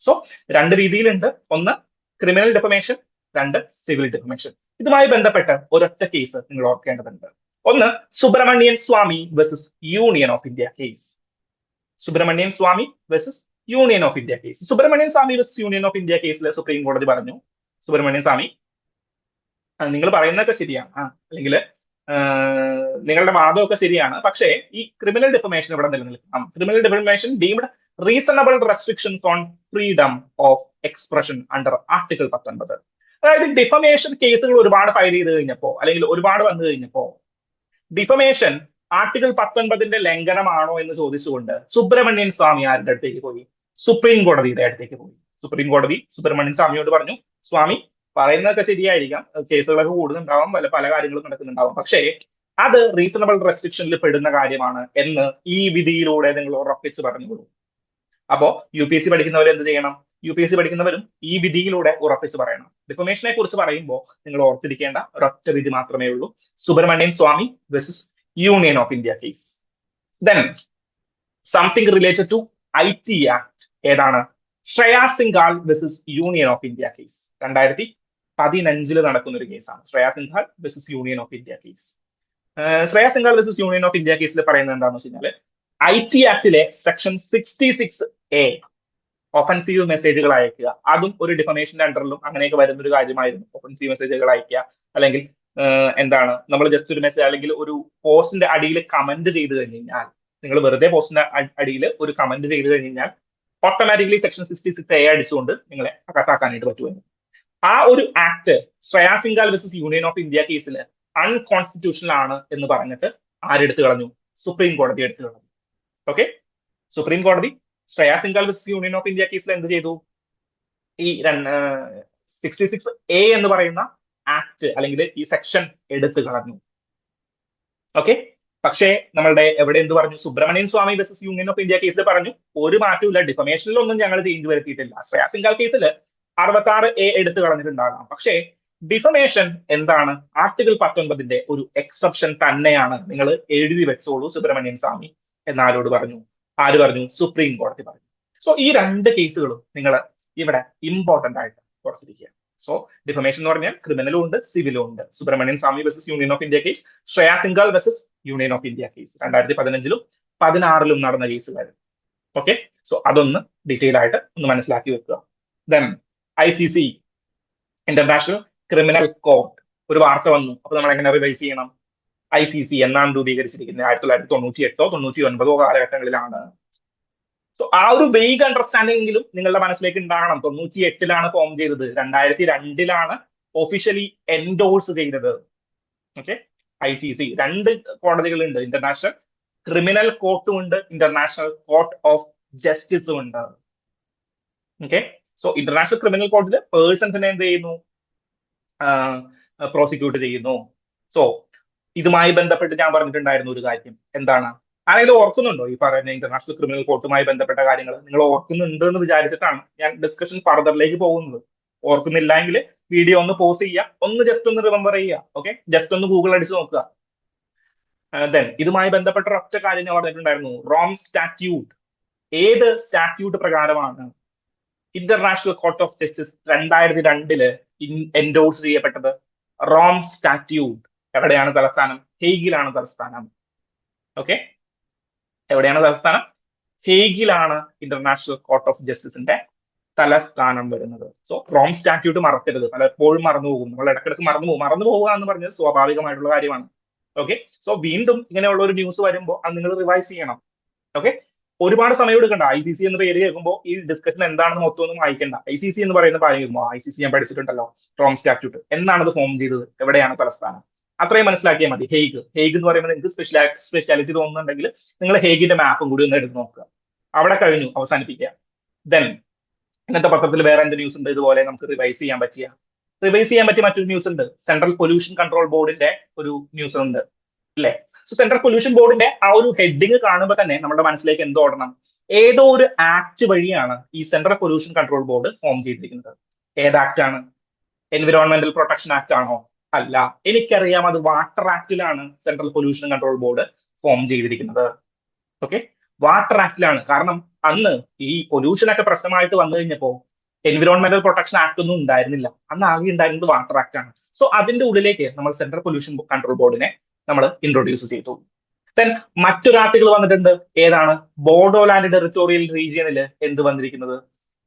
സോ രണ്ട് രീതിയിലുണ്ട്. ഒന്ന് ക്രിമിനൽ ഡിഫമേഷൻ, രണ്ട് സിവിൽ ഡിഫമേഷൻ. ഇതുമായി ബന്ധപ്പെട്ട് ഒരൊറ്റ കേസ് നിങ്ങൾ ഓർക്കേണ്ടതുണ്ട്. ഒന്ന്, Subramanian Swamy versus Union of India case. Subramanian Swamy versus Union of India case. Subramanian Swamy versus Union of India കേസിലെ സുപ്രീം കോടതി പറഞ്ഞു, സുബ്രഹ്മണ്യൻ സ്വാമി, നിങ്ങൾ പറയുന്നതൊക്കെ ശരിയാണ്, അല്ലെങ്കിൽ നിങ്ങളുടെ വാദമൊക്കെ ശരിയാണ്, പക്ഷേ ഈ ക്രിമിനൽ ഡിഫമേഷൻ ഇവിടെ നിലനിൽക്കണം. Criminal defamation deemed reasonable restrictions on freedom of expression under article 19. അതായത് ഡിഫമേഷൻ കേസുകൾ ഒരുപാട് ഫയൽ ചെയ്ത് കഴിഞ്ഞപ്പോ, അല്ലെങ്കിൽ ഒരുപാട് വന്നു കഴിഞ്ഞപ്പോ ഡിഫമേഷൻ ആർട്ടിക്കിൾ 19 ലംഘനമാണോ എന്ന് ചോദിച്ചുകൊണ്ട് സുബ്രഹ്മണ്യൻ സ്വാമി ആരുടെ അടുത്തേക്ക് പോയി? സുപ്രീം കോടതിയുടെ അടുത്തേക്ക് പോയി. സുപ്രീം കോടതി സുബ്രഹ്മണ്യൻ സ്വാമിയോട് പറഞ്ഞു, സ്വാമി പറയുന്നതൊക്കെ ശരിയായിരിക്കാം, കേസുകളൊക്കെ കൂടുന്നുണ്ടാവാം, പല കാര്യങ്ങളും നടക്കുന്നുണ്ടാവാം, പക്ഷേ അത് റീസണബിൾ റെസ്ട്രിക്ഷനിൽ പെടുന്ന കാര്യമാണ് എന്ന് ഈ വിധിയിലൂടെ നിങ്ങൾ ഉറപ്പിച്ച് പറഞ്ഞുകൊള്ളൂ. അപ്പോ UPSC പഠിക്കുന്നവർ എന്ത് ചെയ്യണം? UPSC പഠിക്കുന്നവരും ഈ വിധിയിലൂടെ ഉറപ്പിച്ച് പറയണം. ഡിഫമേഷനെ കുറിച്ച് പറയുമ്പോൾ നിങ്ങൾ ഓർത്തിരിക്കേണ്ട ഒരൊറ്റ വിധി മാത്രമേ ഉള്ളൂ, Subramanian Swamy versus Union of India case. Then something related to IT act. ഏതാണ്? Shreya Singhal versus Union of India case. 2015 നടക്കുന്ന ഒരു കേസാണ് Shreya Singhal versus Union of India case. Shreya Singhal versus Union of India കേസിൽ പറയുന്നത് എന്താണെന്ന് വെച്ച് കഴിഞ്ഞാൽ, IT ആക്ടിലെ സെക്ഷൻ 66A ഒഫൻസീവ് മെസ്സേജുകൾ അയക്കുക, അതും ഒരു ഡിഫമേഷന്റെ അണ്ടറിലും അങ്ങനെയൊക്കെ വരുന്ന ഒരു കാര്യമായിരുന്നു. ഒഫൻസീവ് മെസ്സേജുകൾ അയക്കുക, അല്ലെങ്കിൽ എന്താണ്, നമ്മൾ ജസ്റ്റ് ഒരു മെസ്സേജ് അല്ലെങ്കിൽ ഒരു പോസ്റ്റിന്റെ അടിയിൽ കമന്റ് ചെയ്ത് കഴിഞ്ഞാൽ, നിങ്ങൾ വെറുതെ പോസ്റ്റിന്റെ അടിയിൽ ഒരു കമന്റ് ചെയ്ത് കഴിഞ്ഞാൽ ഓട്ടോമാറ്റിക്കലി സെക്ഷൻ 66A അടിച്ചുകൊണ്ട് നിങ്ങളെ അകത്താക്കാനായിട്ട് പറ്റുമായിരുന്നു. ആ ഒരു act Shreya Singhal versus Union of India കേസിൽ അൺകോൺസ്റ്റിറ്റ്യൂഷണൽ ആണ് എന്ന് പറഞ്ഞിട്ട് ആരെടുത്ത് കളഞ്ഞു? സുപ്രീം കോടതി എടുത്തു കളഞ്ഞു. ഓക്കെ, സുപ്രീം കോടതി Shreya Singhal versus Union of India കേസിൽ എന്ത് ചെയ്തു? ഈ 66A എന്ന് പറയുന്ന ആക്ട് അല്ലെങ്കിൽ ഈ സെക്ഷൻ എടുത്തു കളഞ്ഞു. ഓക്കെ, പക്ഷേ നമ്മളുടെ എവിടെ എന്ത് പറഞ്ഞു? Subramanian Swamy versus Union of India കേസിൽ പറഞ്ഞു, ഒരു മാറ്റമില്ല, ഡിഫമേഷനിലൊന്നും ഞങ്ങൾ ചേഞ്ച് വരുത്തിയിട്ടില്ല. ശ്രേയാ സിംഘാൽ കേസിൽ 66A എടുത്തു കളഞ്ഞിട്ടുണ്ടാകാം, പക്ഷേ ഡിഫമേഷൻ എന്താണ്? ആർട്ടിക്കിൾ 19 ഒരു എക്സെപ്ഷൻ തന്നെയാണ്, നിങ്ങൾ എഴുതി വെച്ചോളൂ സുബ്രഹ്മണ്യൻ സ്വാമി എന്നാരോട് പറഞ്ഞു? ആര് പറഞ്ഞു? സുപ്രീം കോടതി പറഞ്ഞു. സോ ഈ രണ്ട് കേസുകളും നിങ്ങൾ ഇവിടെ ഇമ്പോർട്ടന്റ് ആയിട്ട് ഓർത്തിരിക്കുക. സോ ഡിഫമേഷൻ എന്ന് പറഞ്ഞാൽ ക്രിമിനലും ഉണ്ട്, സിവിലും ഉണ്ട്. Subramanian Swamy versus Union of India case, Shreya Singhal versus Union of India case 2015 16 നടന്ന കേസുകാരും. ഓക്കെ, സോ അതൊന്ന് ഡീറ്റെയിൽ ആയിട്ട് ഒന്ന് മനസ്സിലാക്കി വെക്കുക. Then ICC International Criminal Court ഒരു വാർത്ത വന്നു. അപ്പൊ നമ്മൾ എങ്ങനെ റിവൈസ് ചെയ്യണം? ICC എന്നാണ് രൂപീകരിച്ചിരിക്കുന്നത്? 1998 99 കാലഘട്ടങ്ങളിലാണ്. സോ ആ ഒരു വെയ്ഗ് അണ്ടർസ്റ്റാൻഡിംഗ് എങ്കിലും നിങ്ങളുടെ മനസ്സിലേക്ക് ഉണ്ടാകണം. 98 ഫോം ചെയ്തത്, 2002 ഒഫീഷ്യലി എൻഡോഴ്സ് ചെയ്തത്. ഓക്കെ, ICC രണ്ട് കോടതികളുണ്ട്, ഇന്റർനാഷണൽ ക്രിമിനൽ കോർട്ടും ഉണ്ട്, ഇന്റർനാഷണൽ കോർട്ട് ഓഫ് ജസ്റ്റിസും ഉണ്ട്. ഓക്കെ, സോ ഇന്റർനാഷണൽ ക്രിമിനൽ കോർട്ടിൽ പേഴ്സൺസിനെ എന്ത് ചെയ്യുന്നു? പ്രോസിക്യൂട്ട് ചെയ്യുന്നു. സോ ഇതുമായി ബന്ധപ്പെട്ട് ഞാൻ പറഞ്ഞിട്ടുണ്ടായിരുന്ന ഒരു കാര്യം എന്താണ്? ആരെങ്കിലും ഓർക്കുന്നുണ്ടോ ഈ പറയുന്ന ഇന്റർനാഷണൽ ക്രിമിനൽ കോർട്ടുമായി ബന്ധപ്പെട്ട കാര്യങ്ങൾ? നിങ്ങൾ ഓർക്കുന്നുണ്ട് എന്ന് വിചാരിച്ചിട്ടാണ് ഞാൻ ഡിസ്കഷൻ ഫർദറിലേക്ക് പോകുന്നത്. ഓർക്കുന്നില്ല എങ്കിൽ വീഡിയോ ഒന്ന് പോസ് ചെയ്യുക, ഒന്ന് ജസ്റ്റ് ഒന്ന് റിമെമ്പർ ചെയ്യുക. ഓക്കെ, ജസ്റ്റ് ഒന്ന് ഗൂഗിൾ അടിച്ച് നോക്കുക. ദെൻ ഇതുമായി ബന്ധപ്പെട്ട ഒറ്റ കാര്യം ഞാൻ പറഞ്ഞിട്ടുണ്ടായിരുന്നു, റോം സ്റ്റാറ്റ്യൂട്ട്. ഏത് സ്റ്റാറ്റ്യൂട്ട് പ്രകാരമാണ് International Court of Justice 2002 endorse ചെയ്യപ്പെട്ടത്? Rome Statute. എവിടെയാണ് തലസ്ഥാനം? ഹേഗിലാണ് തലസ്ഥാനം. ഓക്കെ, എവിടെയാണ് തലസ്ഥാനം? ഹേഗിലാണ് ഇന്റർനാഷണൽ കോർട്ട് ഓഫ് ജസ്റ്റിസിന്റെ തലസ്ഥാനം വരുന്നത്. സോ റോം സ്റ്റാറ്റ്യൂട്ട് മറക്കരുത്, പലപ്പോഴും മറന്നു പോകും. നമ്മൾ ഇടയ്ക്കിടയ്ക്ക് മറന്നു പോകുക എന്ന് പറഞ്ഞത് സ്വാഭാവികമായിട്ടുള്ള കാര്യമാണ്. ഓക്കെ, സോ വീണ്ടും ഇങ്ങനെയുള്ള ഒരു ന്യൂസ് വരുമ്പോൾ അത് നിങ്ങൾ റിവൈസ് ചെയ്യണം. ഓക്കെ, ഒരുപാട് സമയം എടുക്കണ്ട. ICC എന്ന് പേര് കേൾക്കുമ്പോൾ ഈ ഡിസ്കഷൻ എന്താണെന്ന് മൊത്തം ഒന്നും വായിക്കണ്ട. ICC എന്ന് പറയുന്ന കാര്യം കേൾക്കുമ്പോൾ ICC ഞാൻ പഠിച്ചിട്ടുണ്ടല്ലോ, റോം സ്റ്റാറ്റ്യൂട്ട് എന്നാണ് അത് ഫോം ചെയ്തത്, എവിടെയാണ് തലസ്ഥാനം, അത്രയും മനസ്സിലാക്കിയാൽ മതി. ഹേഗ് എന്ന് പറയുമ്പോൾ നിങ്ങൾക്ക് സ്പെഷ്യാലിറ്റി തോന്നുന്നുണ്ടെങ്കിൽ നിങ്ങൾ ഹേഗിന്റെ മാപ്പും കൂടി ഒന്ന് എടുത്ത് നോക്കുക. അവിടെ കഴിഞ്ഞു, അവസാനിപ്പിക്കുക. ദെൻ ഇന്നത്തെ പത്രത്തിൽ വേറെ എന്ത് ന്യൂസ് ഉണ്ട് ഇതുപോലെ നമുക്ക് റിവൈസ് ചെയ്യാൻ പറ്റിയ മറ്റൊരു ന്യൂസ് ഉണ്ട്. സെൻട്രൽ പൊല്യൂഷൻ കൺട്രോൾ ബോർഡിന്റെ ഒരു ന്യൂസ് ഉണ്ട്, അല്ലേ? സോ സെൻട്രൽ പൊല്യൂഷൻ ബോർഡിന്റെ ആ ഒരു ഹെഡിങ് കാണുമ്പോൾ തന്നെ നമ്മുടെ മനസ്സിലേക്ക് എന്ത് ഓടണം? ഏതോ ഒരു ആക്ട് വഴിയാണ് ഈ central Pollution Control Board form ചെയ്തിരിക്കുന്നത്. ഏത് ആക്ട് ആണ്? എൻവിറോൺമെന്റൽ പ്രൊട്ടക്ഷൻ ആക്ട് ആണോ? അല്ല, എനിക്കറിയാം, അത് വാട്ടർ ആക്ടിലാണ് Central Pollution Control Board form ചെയ്തിരിക്കുന്നത്. ഓക്കെ, വാട്ടർ ആക്ടിലാണ്. കാരണം അന്ന് ഈ പൊല്യൂഷൻ ഒക്കെ പ്രശ്നമായിട്ട് വന്നു കഴിഞ്ഞപ്പോൾ എൻവിറോൺമെന്റൽ പ്രൊട്ടക്ഷൻ ആക്ട് ഒന്നും ഉണ്ടായിരുന്നില്ല. അന്ന് ആകെ ഉണ്ടായിരുന്നത് വാട്ടർ ആക്ട് ആണ്. സോ അതിന്റെ ഉള്ളിലേക്ക് നമ്മൾ സെൻട്രൽ പൊല്യൂഷൻ കൺട്രോൾ ബോർഡിനെ നമ്മൾ ഇൻട്രൊഡ്യൂസ് ചെയ്തു. ദെൻ മറ്റൊരു ആർട്ടിക്കിൾ വന്നിട്ടുണ്ട്. ഏതാണ്? ബോഡോലാൻഡ് ടെറിട്ടോറിയൽ റീജിയനിൽ എന്ത് വന്നിരിക്കുന്നത്?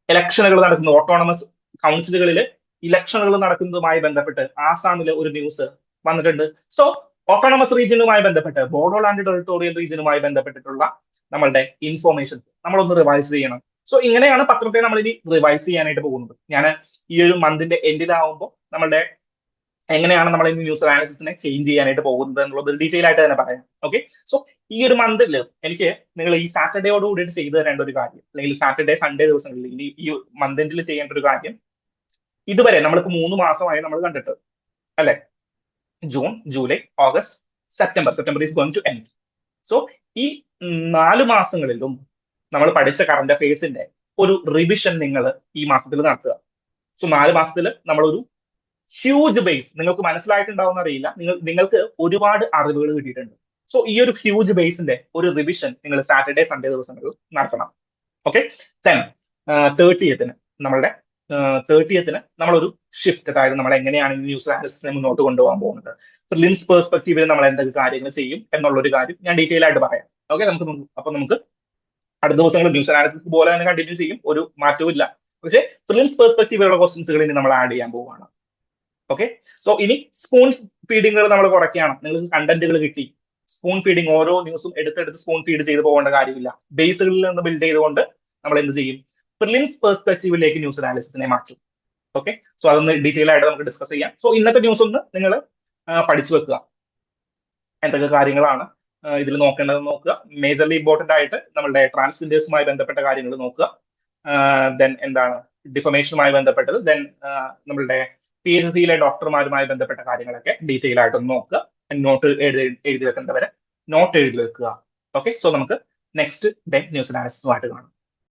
ഇലക്ഷനുകൾ നടക്കുന്നു. ഓട്ടോണമസ് കൗൺസിലുകളിൽ ഇലക്ഷനുകൾ നടക്കുന്നതുമായി ബന്ധപ്പെട്ട് ആസാമിലെ ഒരു ന്യൂസ് വന്നിട്ടുണ്ട്. സോ ഓട്ടോണമസ് റീജിയനുമായി ബന്ധപ്പെട്ട്, ബോഡോലാൻഡ് ടെറിട്ടോറിയൽ റീജിയനുമായി ബന്ധപ്പെട്ടിട്ടുള്ള നമ്മളുടെ ഇൻഫോർമേഷൻ നമ്മളൊന്ന് റിവൈസ് ചെയ്യണം. സോ ഇങ്ങനെയാണ് പത്രത്തെ നമ്മൾ ഇനി റിവൈസ് ചെയ്യാനായിട്ട് പോകുന്നത്. ഞാൻ ഈ ഒരു മന്തിന്റെ എൻഡിലാവുമ്പോൾ നമ്മളുടെ എങ്ങനെയാണ് നമ്മൾ ന്യൂസ് അനാലിസിസിനെ ചേഞ്ച് ചെയ്യാനായിട്ട് പോകുന്നത് എന്നുള്ളത് ഡീറ്റെയിൽ ആയിട്ട് തന്നെ പറയാം. ഓക്കെ, സോ ഈ ഒരു മന്തിൽ എനിക്ക് നിങ്ങൾ ഈ സാറ്റർഡേയോട് കൂടിയിട്ട് ചെയ്തു തരേണ്ട ഒരു കാര്യം, അല്ലെങ്കിൽ സാറ്റർഡേ സൺഡേ ദിവസങ്ങളിൽ ഈ മന്ത് എൻഡിൽ ചെയ്യേണ്ട ഒരു കാര്യം, ഇതുവരെ നമ്മളിപ്പോ 3 മാസമായി നമ്മൾ കണ്ടിട്ട് അല്ലെ, June, July, August, September is going to end. So ഈ 4 മാസങ്ങളിലും നമ്മൾ പഠിച്ച കറണ്ട് അഫയേഴ്സിന്റെ ഒരു റിവിഷൻ നിങ്ങൾ ഈ മാസത്തിൽ നടത്തുക. സോ 4 മാസത്തിൽ നമ്മളൊരു ഹ്യൂജ് ബേസ്, നിങ്ങൾക്ക് മനസ്സിലായിട്ടുണ്ടാവുന്ന അറിയില്ല, നിങ്ങൾക്ക് ഒരുപാട് അറിവുകൾ കിട്ടിയിട്ടുണ്ട്. സോ ഈ ഒരു ഹ്യൂജ് ബേസിന്റെ ഒരു റിവിഷൻ നിങ്ങൾ സാറ്റർഡേ സൺഡേ ദിവസങ്ങളിൽ നടത്തണം. ഓക്കെ, 30th നമ്മളുടെ 30th നമ്മളൊരു ഷിഫ്റ്റ്, അതായത് നമ്മൾ എങ്ങനെയാണ് ന്യൂസ് അനാലിസിസിനെ മുന്നോട്ട് കൊണ്ടുപോകാൻ പോകുന്നത്, പ്രിലിംസ് പെർസ്പെക്റ്റീവിൽ നമ്മൾ എന്തൊക്കെ കാര്യങ്ങൾ ചെയ്യും എന്നുള്ളൊരു കാര്യം ഞാൻ ഡീറ്റെയിൽ ആയിട്ട് പറയാം. ഓക്കെ, നമുക്ക് അടുത്ത ദിവസങ്ങൾ ന്യൂസ് അനാലിസിസ് പോലെ തന്നെ കണ്ടിന്യൂ ചെയ്യും, ഒരു മാറ്റവും ഇല്ല. പക്ഷേ പ്രിലിംസ് പെർസ്പെക്റ്റീവിലുള്ള ക്വസ്റ്റൻസുകൾ ഇനി നമ്മൾ ആഡ് ചെയ്യാൻ പോവുകയാണ്. ഓക്കെ, സോ ഇനി സ്പൂൺ ഫീഡിങ്ങുകൾ നമ്മൾ കുറയ്ക്കുകയാണ്. നിങ്ങൾക്ക് കണ്ടന്റുകൾ കിട്ടി, സ്പൂൺ ഫീഡിങ്, ഓരോ ന്യൂസും എടുത്തെടുത്ത് സ്പൂൺ ഫീഡ് ചെയ്ത് പോകേണ്ട കാര്യമില്ല. ബേസുകളിൽ നിന്ന് ബിൽഡ് ചെയ്തുകൊണ്ട് നമ്മൾ എന്ത് ചെയ്യും, പ്രിലിംസ് പെർസ്പെക്റ്റീവിലേക്ക് ന്യൂസ് അനാലിസിസിനെ മാറ്റും. ഓക്കെ, സോ അതൊന്ന് ഡീറ്റെയിൽ ആയിട്ട് നമുക്ക് ഡിസ്കസ് ചെയ്യാം. സോ ഇന്നത്തെ ന്യൂസ് ഒന്ന് നിങ്ങൾ പഠിച്ചു വെക്കുക, എന്തൊക്കെ കാര്യങ്ങളാണ് ഇതിൽ നോക്കേണ്ടതെന്ന് നോക്കുക. മേജർലി ഇമ്പോർട്ടന്റ് ആയിട്ട് നമ്മളുടെ ട്രാൻസ്ജെൻഡേഴ്സുമായി ബന്ധപ്പെട്ട കാര്യങ്ങൾ നോക്കുക. ദെൻ എന്താണ് ഡിഫമേഷനുമായി ബന്ധപ്പെട്ടത്, ദെൻ നമ്മളുടെ PHC-യിലെ ഡോക്ടർമാരുമായി ബന്ധപ്പെട്ട കാര്യങ്ങളൊക്കെ ഡീറ്റെയിൽ ആയിട്ടൊന്ന് നോക്കുക. നോട്ട് എഴുതി വെക്കേണ്ടവരെ നോട്ട് എഴുതി വെക്കുക. ഓക്കെ, സോ നമുക്ക് നെക്സ്റ്റ് ഡേ ന്യൂസ് അനാലിസിസുമായിട്ട് കാണാം.